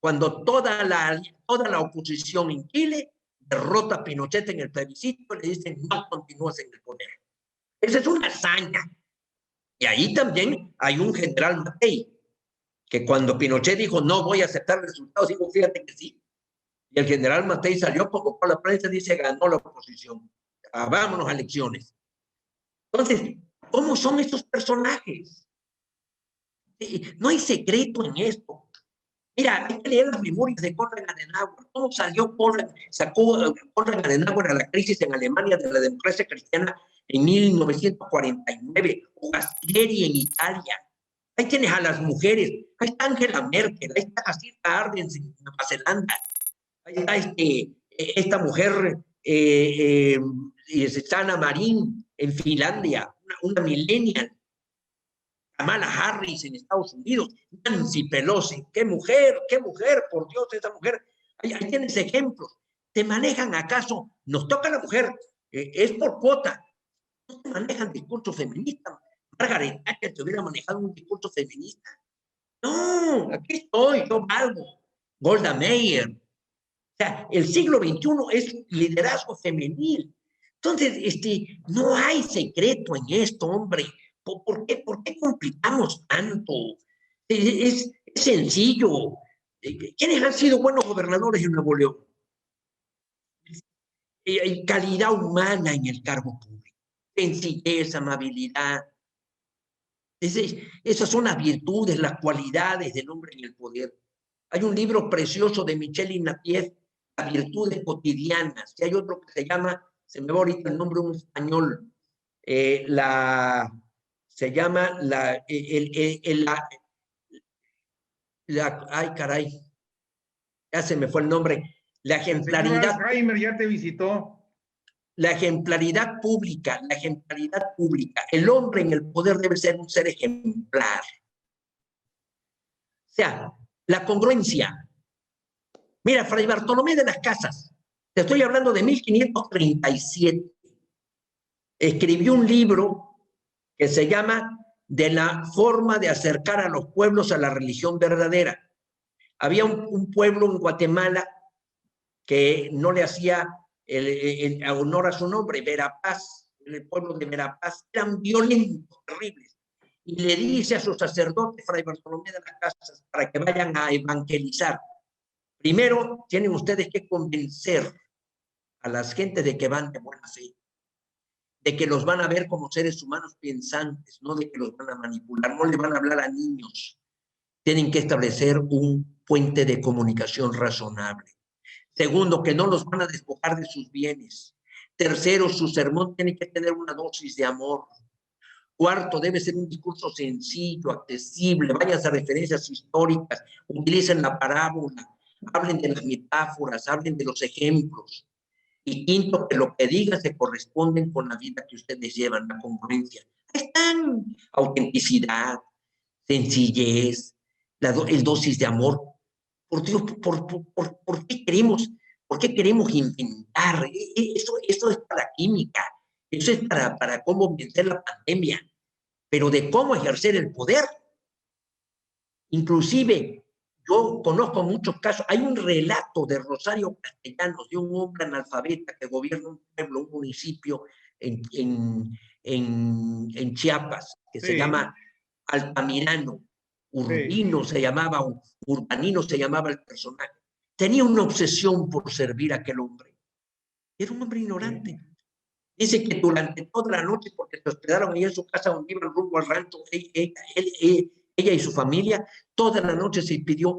cuando toda la oposición en Chile derrota a Pinochet en el plebiscito y le dicen: no continúas en el poder. Esa es una hazaña. Y ahí también hay un general Matei, que cuando Pinochet dijo: no voy a aceptar resultados, dijo: fíjate que sí. Y el general Matei salió, convocó a la prensa y dice: ganó la oposición. Vámonos a elecciones. Entonces, ¿cómo son estos personajes? No hay secreto en esto. Mira, hay que leer las memorias de Konrad Adenauer. ¿Cómo sacó Konrad Adenauer a la crisis en Alemania de la democracia cristiana en 1949? O Gastieri en Italia. Ahí tienes a las mujeres. Ahí está Angela Merkel. Ahí está Jacinta Ardern en Nueva Zelanda. Ahí está esta mujer, Sanna Marin en Finlandia, una millennial. Kamala Harris en Estados Unidos, Nancy Pelosi, qué mujer, por Dios, esa mujer. Ahí tienes ejemplos. ¿Te manejan acaso? Nos toca a la mujer, es por cuota. No te manejan discurso feminista. Margaret Thatcher te hubiera manejado un discurso feminista. No, aquí estoy, yo valgo. Golda Meir. O sea, el siglo XXI es liderazgo femenil. Entonces, no hay secreto en esto, hombre. ¿Por qué complicamos tanto? Es sencillo. ¿Quiénes han sido buenos gobernadores en Nuevo León? Calidad humana en el cargo público, sencillez, amabilidad. Esas son las virtudes, las cualidades del hombre en el poder. Hay un libro precioso de Michel Inapiez, Las virtudes cotidianas, y hay otro que se llama, se me va ahorita el nombre en español, se llama ay caray, ya se me fue el nombre, la El señor ejemplaridad. Alzheimer ya te visitó. La ejemplaridad pública, la ejemplaridad pública. El hombre en el poder debe ser un ser ejemplar. O sea, la congruencia. Mira, Fray Bartolomé de las Casas, te estoy hablando de 1537, escribió un libro que se llama De la forma de acercar a los pueblos a la religión verdadera. Había un pueblo en Guatemala que no le hacía el honor a su nombre, Verapaz, el pueblo de Verapaz, eran violentos, terribles. Y le dice a su sacerdote, Fray Bartolomé de las Casas, para que vayan a evangelizar. Primero, tienen ustedes que convencer a las gentes de que van de buena fe, de que los van a ver como seres humanos pensantes, no de que los van a manipular, no le van a hablar a niños. Tienen que establecer un puente de comunicación razonable. Segundo, que no los van a despojar de sus bienes. Tercero, su sermón tiene que tener una dosis de amor. Cuarto, debe ser un discurso sencillo, accesible, váyanse a referencias históricas, utilicen la parábola, hablen de las metáforas, hablen de los ejemplos. Y quinto, que lo que digan se corresponden con la vida que ustedes llevan, la congruencia. Ahí están, autenticidad, sencillez, el dosis de amor. Por Dios, ¿por qué queremos inventar? Eso es para química, eso es para cómo vencer la pandemia, pero de cómo ejercer el poder. Inclusive, yo conozco muchos casos, hay un relato de Rosario Castellanos, de un hombre analfabeta que gobierna un pueblo, un municipio en Chiapas, que se llama Altamirano. Urbino se llamaba, Urbanino se llamaba el personaje. Tenía una obsesión por servir a aquel hombre. Era un hombre ignorante. Dice que durante toda la noche, porque se hospedaron ahí en su casa donde iban rumbo al rancho, ella y su familia, toda la noche se pidió,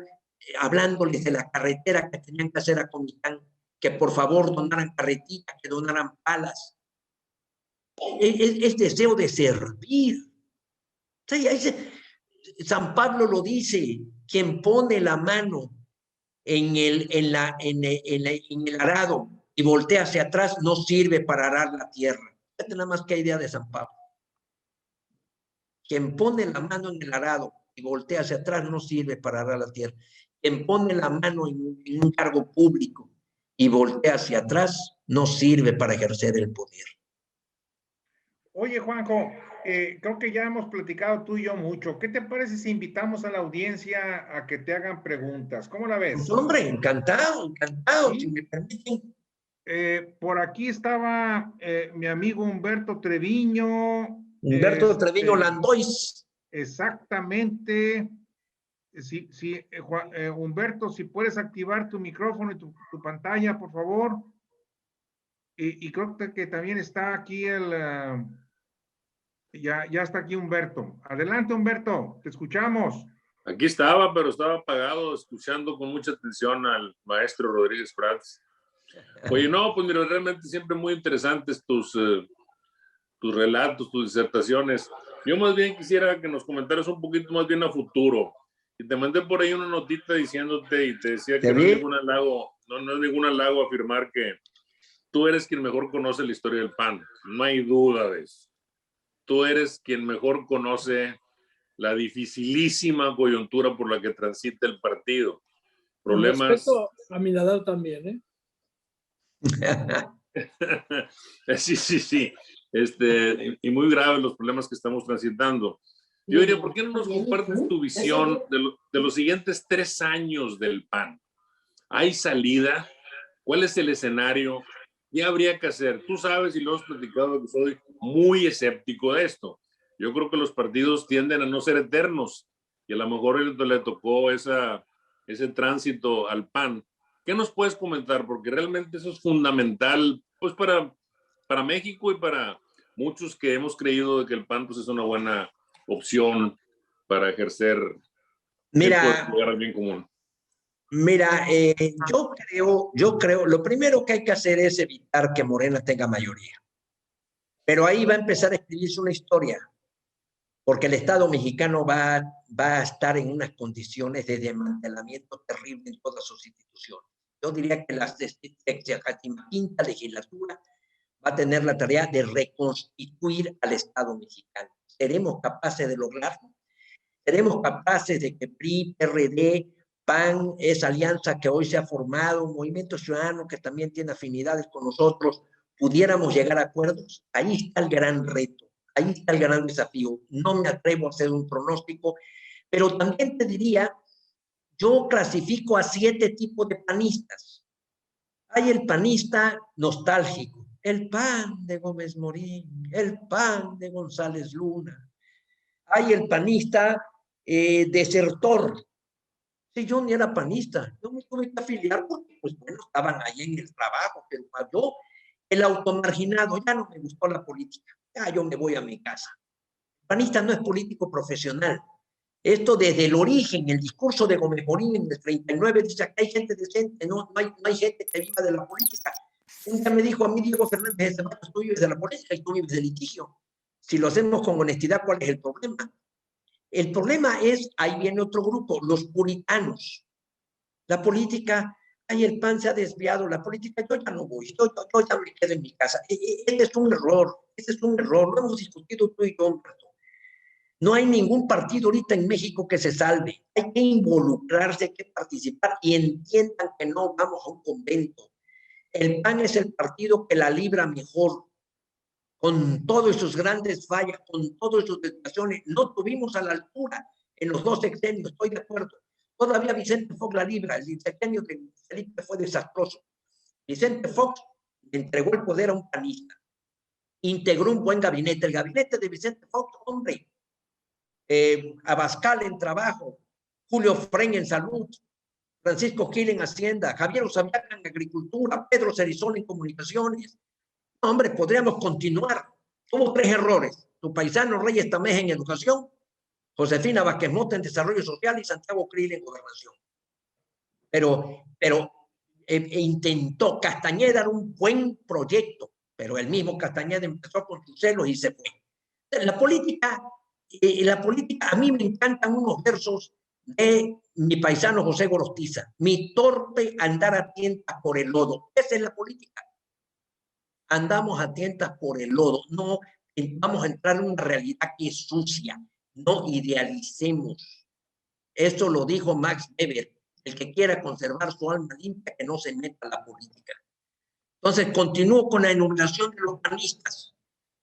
hablándoles de la carretera que tenían que hacer a Comitán, que por favor donaran carretitas, que donaran palas. Es deseo de servir. O sea, San Pablo lo dice, quien pone la mano en el arado y voltea hacia atrás no sirve para arar la tierra. Fíjate nada más que idea de San Pablo. Quien pone la mano en el arado y voltea hacia atrás no sirve para arar la tierra. Quien pone la mano en un cargo público y voltea hacia atrás no sirve para ejercer el poder. Oye, Juanjo, creo que ya hemos platicado tú y yo mucho. ¿Qué te parece si invitamos a la audiencia a que te hagan preguntas? ¿Cómo la ves? Pues hombre, encantado, ¿Sí? si me permiten. Por aquí estaba mi amigo Humberto Treviño. Humberto Treviño Landois. Exactamente. Sí, sí, Humberto, si puedes activar tu micrófono y tu pantalla, por favor. Y creo que también está aquí ya está aquí Humberto. Adelante, Humberto, te escuchamos. Aquí estaba, pero estaba apagado, escuchando con mucha atención al maestro Rodríguez Prats. Oye, no, pues mira, realmente siempre muy interesantes tus relatos, tus disertaciones. Yo más bien quisiera que nos comentaras un poquito más bien a futuro. Y te mandé por ahí una notita diciéndote y te decía que no es ningún halago, no es ningún halago afirmar que tú eres quien mejor conoce la historia del PAN. No hay duda de eso. Tú eres quien mejor conoce la dificilísima coyuntura por la que transita el partido. Problemas. Respeto a mi Nadal también, ¿eh? Sí. Y muy graves los problemas que estamos transitando. Yo diría, ¿por qué no nos compartes tu visión de los siguientes 3 años del PAN? ¿Hay salida? ¿Cuál es el escenario? ¿Qué habría que hacer? Tú sabes, y lo has platicado, que soy muy escéptico de esto. Yo creo que los partidos tienden a no ser eternos y a lo mejor le tocó ese tránsito al PAN. ¿Qué nos puedes comentar? Porque realmente eso es fundamental, pues para México y para muchos que hemos creído de que el PAN pues, es una buena opción para ejercer llegar al bien común. Mira, yo creo, lo primero que hay que hacer es evitar que Morena tenga mayoría. Pero ahí va a empezar a escribirse una historia, porque el Estado mexicano va a estar en unas condiciones de desmantelamiento terrible en todas sus instituciones. Yo diría que la 65ª legislatura va a tener la tarea de reconstituir al Estado mexicano. ¿Seremos capaces de lograrlo? ¿Seremos capaces de que PRI, PRD, PAN, esa alianza que hoy se ha formado, un movimiento ciudadano que también tiene afinidades con nosotros, pudiéramos llegar a acuerdos? Ahí está el gran reto, ahí está el gran desafío. No me atrevo a hacer un pronóstico, pero también te diría, yo clasifico a 7 tipos de panistas. Hay el panista nostálgico, el PAN de Gómez Morín, el PAN de González Luna. Hay el panista desertor. Sí, yo ni era panista, yo me tuve que afiliar porque, pues bueno, estaban ahí en el trabajo, pero yo, el automarginado, ya no me gustó la política, ya yo me voy a mi casa. El panista no es político profesional. Esto desde el origen, el discurso de Gómez Morín en el 39 dice que hay gente decente, no hay gente que viva de la política. Un día me dijo a mí Diego Fernández, tú vives de la política y tú vives de litigio. Si lo hacemos con honestidad, ¿cuál es el problema? El problema es, ahí viene otro grupo, los puritanos. La política, el PAN se ha desviado, la política, yo ya no voy, yo ya me quedo en mi casa. Ese es un error, lo hemos discutido tú y yo, Humberto. No hay ningún partido ahorita en México que se salve. Hay que involucrarse, hay que participar y entiendan que no vamos a un convento. El PAN es el partido que la libra mejor, con todas sus grandes fallas, con todas sus desviaciones. No tuvimos a la altura en los 2 sexenios, estoy de acuerdo. Todavía Vicente Fox la libra, el sexenio de Felipe fue desastroso. Vicente Fox le entregó el poder a un panista, integró un buen gabinete, el gabinete de Vicente Fox, hombre, Abascal en trabajo, Julio Fren en salud, Francisco Gil en Hacienda, Javier Osabiaga en agricultura, Pedro Cerizón en comunicaciones. Hombre, podríamos continuar. Hubo 3 errores. Tu paisano Reyes Tamés en educación, Josefina Vázquez Mota en desarrollo social y Santiago Krill en gobernación. Pero intentó, Castañeda era un buen proyecto, pero el mismo Castañeda empezó con sus celos y se fue. La política, a mí me encantan unos versos de mi paisano José Gorostiza. Mi torpe andar a tientas por el lodo. Esa es la política. Andamos a tientas por el lodo. No vamos a entrar en una realidad que es sucia. No idealicemos. Eso lo dijo Max Weber. El que quiera conservar su alma limpia, que no se meta a la política. Entonces, continúo con la enumeración de los panistas.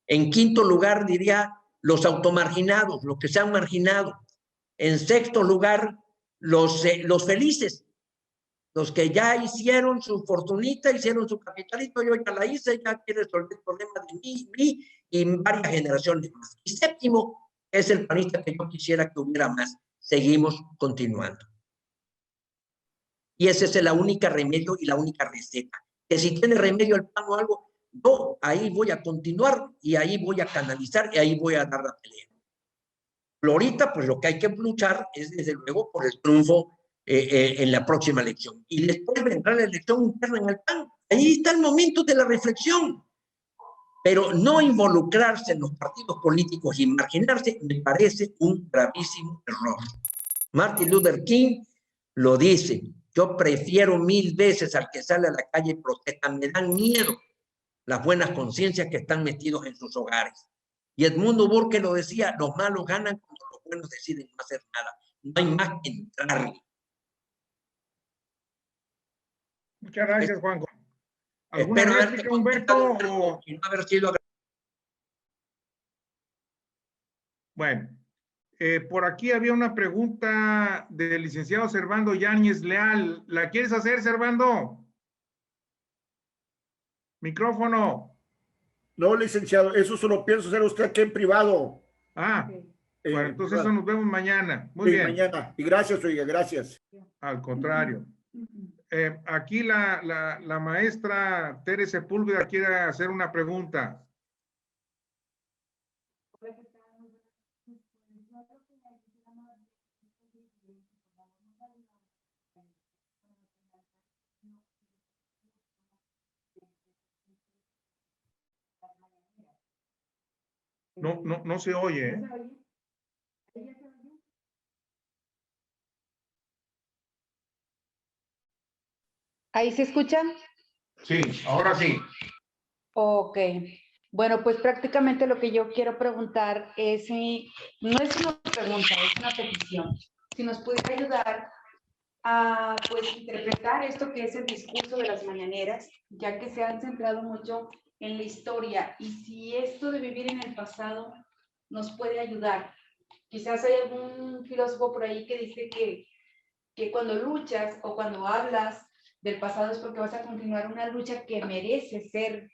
En 5º lugar, diría los automarginados, los que se han marginado. En 6º lugar, los felices, los que ya hicieron su fortunita, hicieron su capitalito, yo ya la hice, ya quiero resolver el problema de mí y varias generaciones más. Y 7º es el panista que yo quisiera que hubiera más. Seguimos continuando. Y ese es la única remedio y la única receta. Que si tiene remedio el PAN o algo, no, ahí voy a continuar y ahí voy a canalizar y ahí voy a dar la pelea. Pero ahorita, pues lo que hay que luchar es, desde luego, por el triunfo en la próxima elección. Y después vendrá la elección interna en el PAN. Ahí está el momento de la reflexión. Pero no involucrarse en los partidos políticos y marginarse me parece un gravísimo error. Martin Luther King lo dice: yo prefiero 1000 veces al que sale a la calle y protesta. Me dan miedo las buenas conciencias que están metidos en sus hogares. Y Edmundo Burke lo decía: los malos ganan cuando los buenos deciden no hacer nada. No hay más que entrarle. Muchas gracias, Juanjo. ¿Alguna Espero haberte réplica, Humberto? y no haber sido... Bueno, por aquí había una pregunta del licenciado Servando Yáñez Leal. ¿La quieres hacer, Servando? Micrófono. No, licenciado, eso se lo pienso hacer usted aquí en privado. Ah, bueno, entonces eso nos vemos mañana. Muy Sí, bien. mañana. Y gracias, oiga, gracias. Al contrario. Aquí la maestra Tere Sepúlveda quiere hacer una pregunta. No se oye, ¿eh? ¿Ahí se escucha? Sí, ahora sí. Ok. Bueno, pues prácticamente lo que yo quiero preguntar es, no es una pregunta, es una petición. Si nos pudiera ayudar a, pues, interpretar esto que es el discurso de las mañaneras, ya que se han centrado mucho en la historia, y si esto de vivir en el pasado nos puede ayudar. Quizás hay algún filósofo por ahí que dice que cuando luchas o cuando hablas del pasado es porque vas a continuar una lucha que merece ser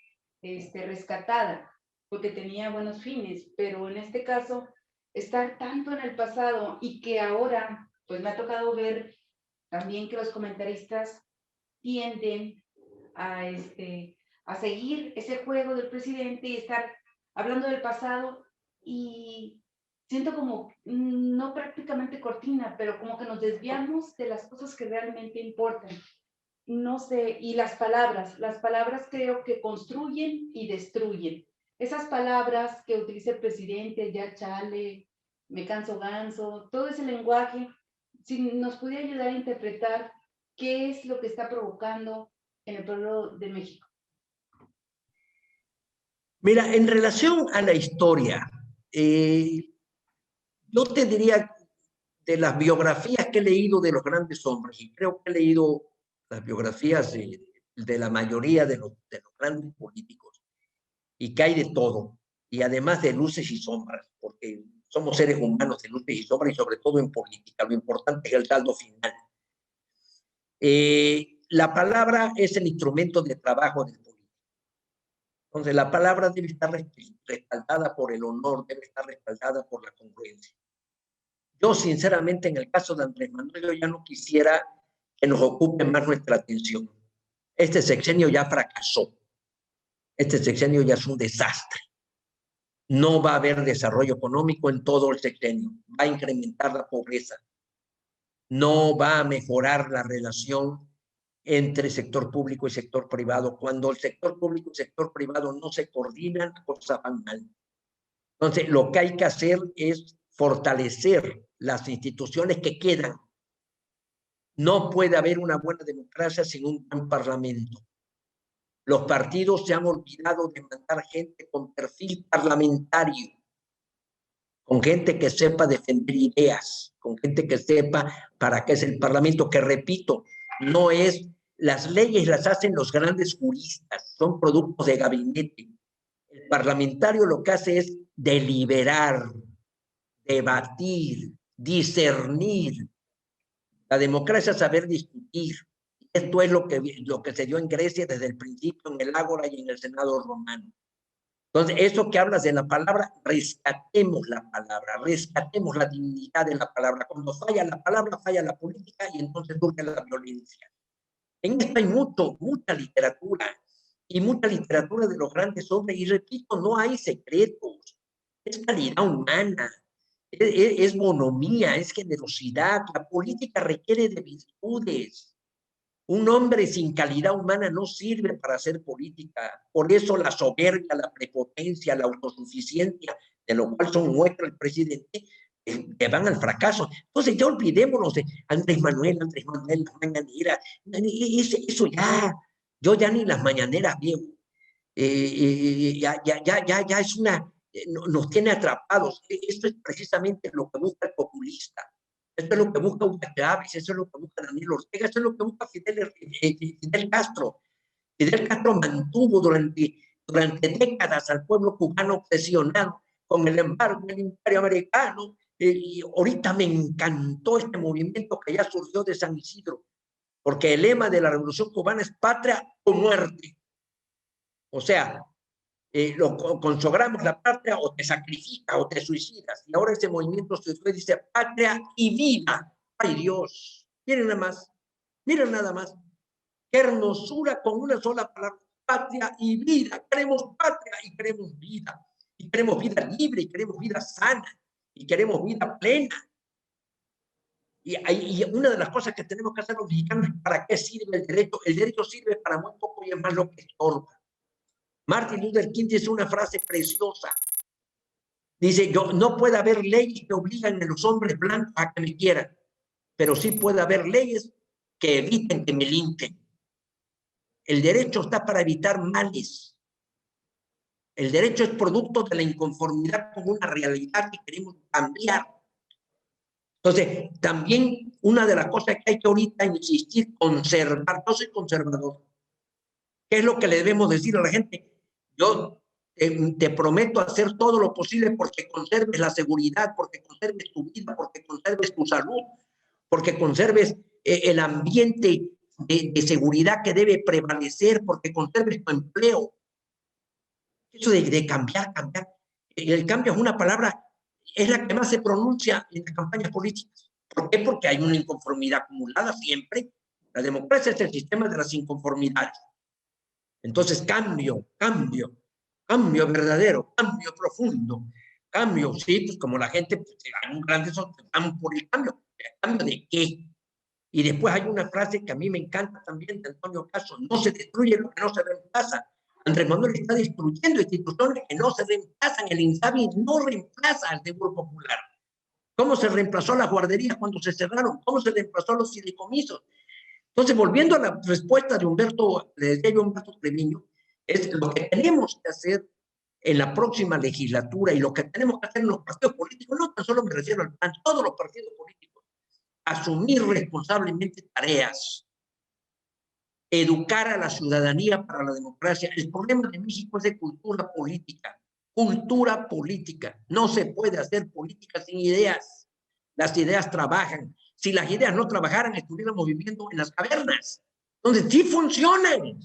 rescatada, porque tenía buenos fines, pero en este caso, estar tanto en el pasado y que ahora, pues me ha tocado ver también que los comentaristas tienden a seguir ese juego del presidente y estar hablando del pasado, y siento como, no prácticamente cortina, pero como que nos desviamos de las cosas que realmente importan. No sé, y las palabras creo que construyen y destruyen. Esas palabras que utiliza el presidente, ya chale, me canso ganso, todo ese lenguaje, si nos pudiera ayudar a interpretar qué es lo que está provocando en el pueblo de México. Mira, en relación a la historia, yo te diría, de las biografías que he leído de los grandes hombres, y creo que he leído las biografías de la mayoría de los grandes políticos, y que hay de todo, y además de luces y sombras, porque somos seres humanos de luces y sombras, y sobre todo en política, lo importante es el saldo final. La palabra es el instrumento de trabajo del político. Entonces, la palabra debe estar respaldada por el honor, debe estar respaldada por la congruencia. Yo, sinceramente, en el caso de Andrés Manuel, yo ya no quisiera que nos ocupe más nuestra atención. Este sexenio ya fracasó. Este sexenio ya es un desastre. No va a haber desarrollo económico en todo el sexenio. Va a incrementar la pobreza. No va a mejorar la relación entre sector público y sector privado. Cuando el sector público y el sector privado no se coordinan, cosas van mal. Entonces, lo que hay que hacer es fortalecer las instituciones que quedan. No puede haber una buena democracia sin un buen parlamento. Los partidos se han olvidado de mandar gente con perfil parlamentario, con gente que sepa defender ideas, con gente que sepa para qué es el parlamento, que repito, no es, las leyes las hacen los grandes juristas, son productos de gabinete. El parlamentario lo que hace es deliberar, debatir, discernir. La democracia es saber discutir. Esto es lo que se dio en Grecia desde el principio, en el Ágora y en el Senado romano. Entonces, eso que hablas de la palabra, rescatemos la dignidad de la palabra. Cuando falla la palabra, falla la política, y entonces surge la violencia. En esto hay mucha literatura, y mucha literatura de los grandes hombres, y repito, no hay secretos, es calidad humana. es bonomía, es generosidad. La política requiere de virtudes. Un hombre sin calidad humana no sirve para hacer política. Por eso la soberbia, la prepotencia, la autosuficiencia, de lo cual son muestra el presidente, que van al fracaso. Entonces ya olvidémonos de Andrés Manuel, las mañaneras. Eso ya, yo ya ni las mañaneras veo. Ya es una, nos tiene atrapados. Esto es precisamente lo que busca el populista. Esto es lo que busca Hugo Chávez, eso es lo que busca Daniel Ortega, esto es lo que busca Fidel Castro. Fidel Castro mantuvo durante décadas al pueblo cubano obsesionado con el embargo del Imperio Americano. Y ahorita me encantó este movimiento que ya surgió de San Isidro, porque el lema de la Revolución Cubana es patria o muerte. O sea, lo consagramos la patria o te sacrificas o te suicidas. Y ahora ese movimiento se dice patria y vida. ¡Ay, Dios! Miren nada más. Qué hermosura con una sola palabra. Patria y vida. Queremos patria y queremos vida. Y queremos vida libre y queremos vida sana. Y queremos vida plena. Y una de las cosas que tenemos que hacer los mexicanos es ¿para qué sirve el derecho? El derecho sirve para muy poco y es más lo que estorba. Martin Luther King dice una frase preciosa. Dice, no puede haber leyes que obligan a los hombres blancos a que me quieran, pero sí puede haber leyes que eviten que me linchen. El derecho está para evitar males. El derecho es producto de la inconformidad con una realidad que queremos cambiar. Entonces, también una de las cosas que hay que ahorita insistir, conservar. Yo soy conservador. ¿Qué es lo que le debemos decir a la gente? Yo te prometo hacer todo lo posible porque conserves la seguridad, porque conserves tu vida, porque conserves tu salud, porque conserves el ambiente de seguridad que debe prevalecer, porque conserves tu empleo. Eso de cambiar. El cambio es una palabra, es la que más se pronuncia en las campañas políticas. ¿Por qué? Porque hay una inconformidad acumulada siempre. La democracia es el sistema de las inconformidades. Entonces, cambio verdadero, cambio profundo, cambio, sí, pues como la gente, pues, hay un gran desorden por el cambio. ¿El cambio de qué? Y después hay una frase que a mí me encanta también de Antonio Caso: no se destruye lo que no se reemplaza. Andrés Manuel está destruyendo instituciones que no se reemplazan. El INSABI no reemplaza al Seguro Popular. ¿Cómo se reemplazó las guarderías cuando se cerraron? ¿Cómo se reemplazó los fideicomisos? Entonces, volviendo a la respuesta de Humberto Treviño, es lo que tenemos que hacer en la próxima legislatura y lo que tenemos que hacer en los partidos políticos, no tan solo me refiero al PAN, todos los partidos políticos, asumir responsablemente tareas, educar a la ciudadanía para la democracia. El problema de México es de cultura política. Cultura política. No se puede hacer política sin ideas. Las ideas trabajan. Si las ideas no trabajaran, estuviéramos viviendo en las cavernas, donde sí funcionan.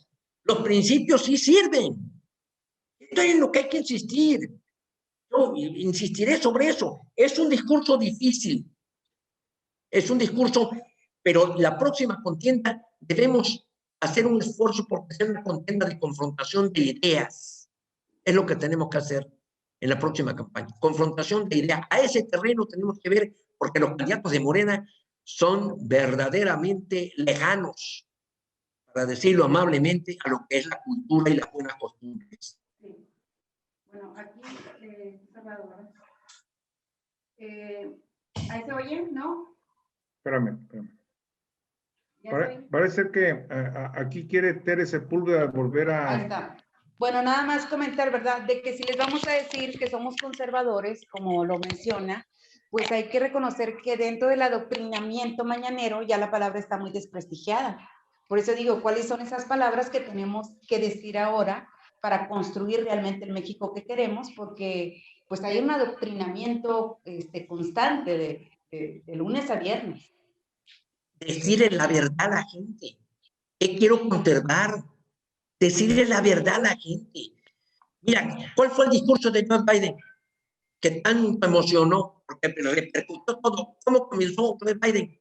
Los principios sí sirven. Esto es en lo que hay que insistir. Yo insistiré sobre eso. Es un discurso difícil. Es un discurso, pero la próxima contienda debemos hacer un esfuerzo por hacer una contienda de confrontación de ideas. Es lo que tenemos que hacer en la próxima campaña. Confrontación de ideas. A ese terreno tenemos que ver, porque los candidatos de Morena son verdaderamente lejanos, para decirlo amablemente, a lo que es la cultura y las buenas costumbres. Sí. Bueno, aquí, Salvador, ¿ahí se oye? ¿No? Espérame. Parece que aquí quiere Tere Sepúlveda volver a... Ahí está. Bueno, nada más comentar, ¿verdad? De que si les vamos a decir que somos conservadores, como lo menciona, pues hay que reconocer que dentro del adoctrinamiento mañanero ya la palabra está muy desprestigiada. Por eso digo, ¿cuáles son esas palabras que tenemos que decir ahora para construir realmente el México que queremos? Porque pues hay un adoctrinamiento constante de lunes a viernes. Decirle la verdad a la gente. ¿Qué quiero conservar? Decirle la verdad a la gente. Mira, ¿cuál fue el discurso de Joe Biden que tanto emocionó? Porque repercutió todo. ¿Cómo comenzó Joe Biden?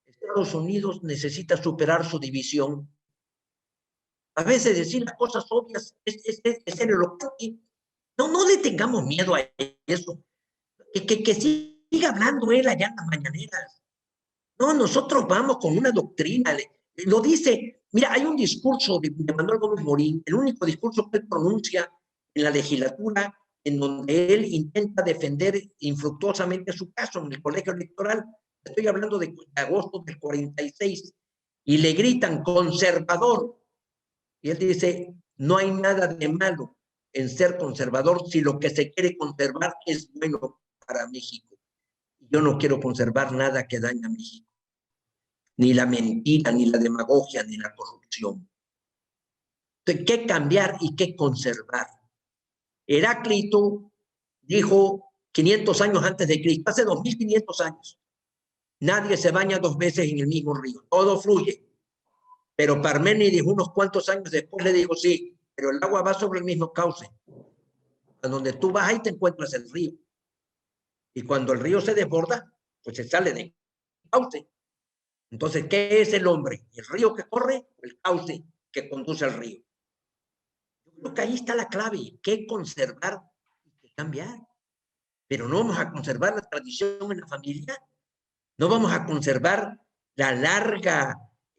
Estados Unidos necesita superar su división. A veces decir las cosas obvias es ser elocuente. No le tengamos miedo a eso. Que siga hablando él allá en las mañaneras. No, nosotros vamos con una doctrina. Lo dice, mira, hay un discurso de Manuel Gómez Morín, el único discurso que él pronuncia en la legislatura, en donde él intenta defender infructuosamente su caso en el colegio electoral. Estoy hablando de agosto del 46, y le gritan conservador. Y él dice, no hay nada de malo en ser conservador si lo que se quiere conservar es bueno para México. Yo no quiero conservar nada que dañe a México. Ni la mentira, ni la demagogia, ni la corrupción. Entonces, ¿qué cambiar y qué conservar? Heráclito dijo 500 años antes de Cristo, hace 2500 años, nadie se baña 2 veces en el mismo río, todo fluye. Pero Parménides, unos cuantos años después, le dijo, sí, pero el agua va sobre el mismo cauce. A donde tú vas, ahí te encuentras el río. Y cuando el río se desborda, pues se sale de cauce. Entonces, ¿qué es el hombre? ¿El río que corre o el cauce que conduce al río? Yo creo que ahí está la clave. ¿Qué conservar y qué cambiar? Pero no vamos a conservar la tradición en la familia. No vamos a conservar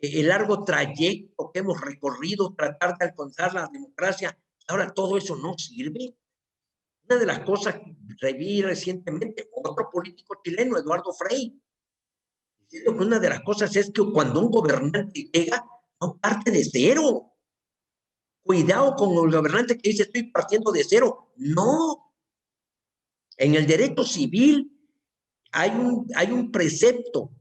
el largo trayecto que hemos recorrido, tratar de alcanzar la democracia. Ahora todo eso no sirve. Una de las cosas que vi recientemente, otro político chileno, Eduardo Frei, diciendo que una de las cosas es que cuando un gobernante llega, no parte de cero. Cuidado con el gobernante que dice estoy partiendo de cero. No. En el derecho civil hay un precepto.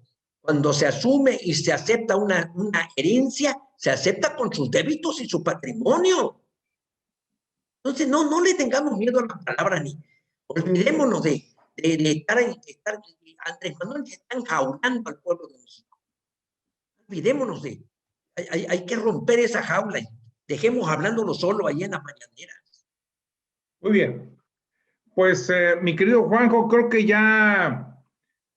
Cuando se asume y se acepta una herencia, se acepta con sus débitos y su patrimonio. Entonces, no le tengamos miedo a las palabras, ni olvidémonos de estar Andrés Manuel está enjaulando al pueblo de México. Olvidémonos hay que romper esa jaula y dejemos hablándolo solo ahí en las mañaneras. Muy bien. Pues, mi querido Juanjo, creo que ya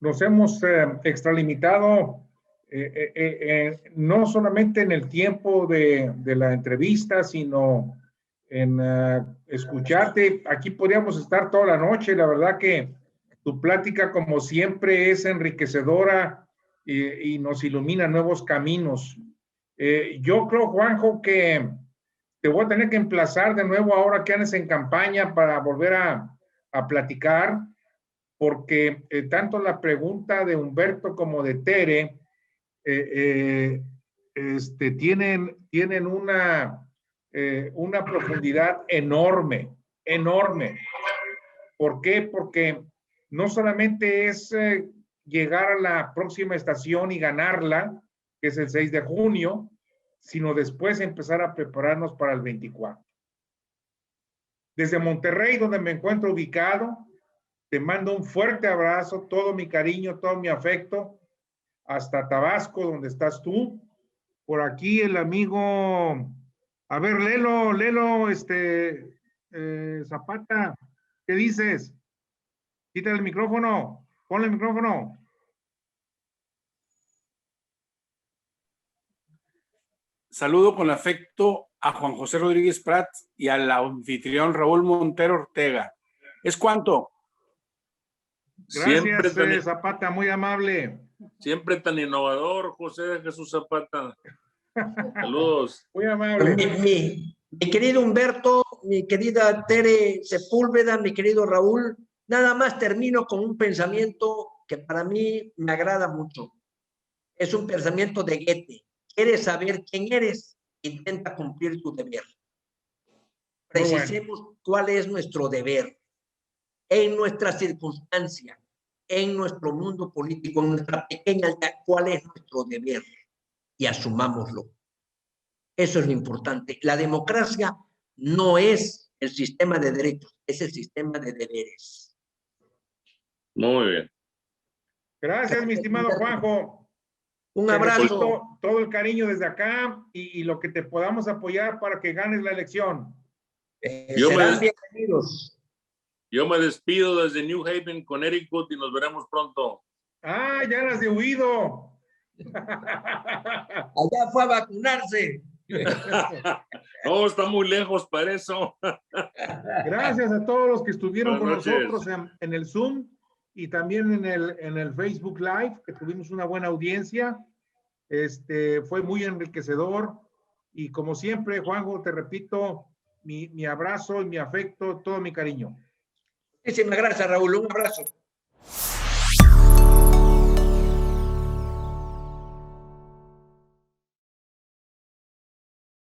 nos hemos extralimitado, no solamente en el tiempo de la entrevista, sino en escucharte. Aquí podríamos estar toda la noche. La verdad que tu plática, como siempre, es enriquecedora y nos ilumina nuevos caminos. Yo creo, Juanjo, que te voy a tener que emplazar de nuevo ahora que andes en campaña para volver a platicar, porque tanto la pregunta de Humberto como de Tere tienen una profundidad enorme, enorme. ¿Por qué? Porque no solamente es llegar a la próxima estación y ganarla, que es el 6 de junio, sino después empezar a prepararnos para el 24. Desde Monterrey, donde me encuentro ubicado, te mando un fuerte abrazo, todo mi cariño, todo mi afecto, hasta Tabasco, donde estás tú. Por aquí el amigo, a ver, Lelo, Zapata, ¿qué dices? Quítale el micrófono, ponle el micrófono. Saludo con afecto a Juan José Rodríguez Prat y al anfitrión Raúl Montero Ortega. ¿Es cuánto? Gracias, Zapata, muy amable. Siempre tan innovador, José de Jesús Zapata. Saludos. Muy amable. Mi querido Humberto, mi querida Tere Sepúlveda, mi querido Raúl, nada más termino con un pensamiento que para mí me agrada mucho. Es un pensamiento de Goethe. ¿Quieres saber quién eres? Intenta cumplir tu deber. Precisemos cuál es nuestro deber en nuestra circunstancia, en nuestro mundo político, en nuestra pequeña aldea, cuál es nuestro deber y asumámoslo. Eso es lo importante. La democracia no es el sistema de derechos, es el sistema de deberes. Muy bien. Gracias, mi estimado Juanjo. Un abrazo. Todo el cariño desde acá y lo que te podamos apoyar para que ganes la elección. Serán bienvenidos. Yo me despido desde New Haven, Connecticut, y nos veremos pronto. Ah, ya las de huido. Allá fue a vacunarse. No, está muy lejos para eso. Gracias a todos los que estuvieron Buenas con noches. nosotros en el Zoom. y también en el Facebook Live, que tuvimos una buena audiencia. Fue muy enriquecedor. Y como siempre, Juanjo, te repito, mi abrazo y mi afecto, todo mi cariño. Muchísimas gracias, Raúl. Un abrazo.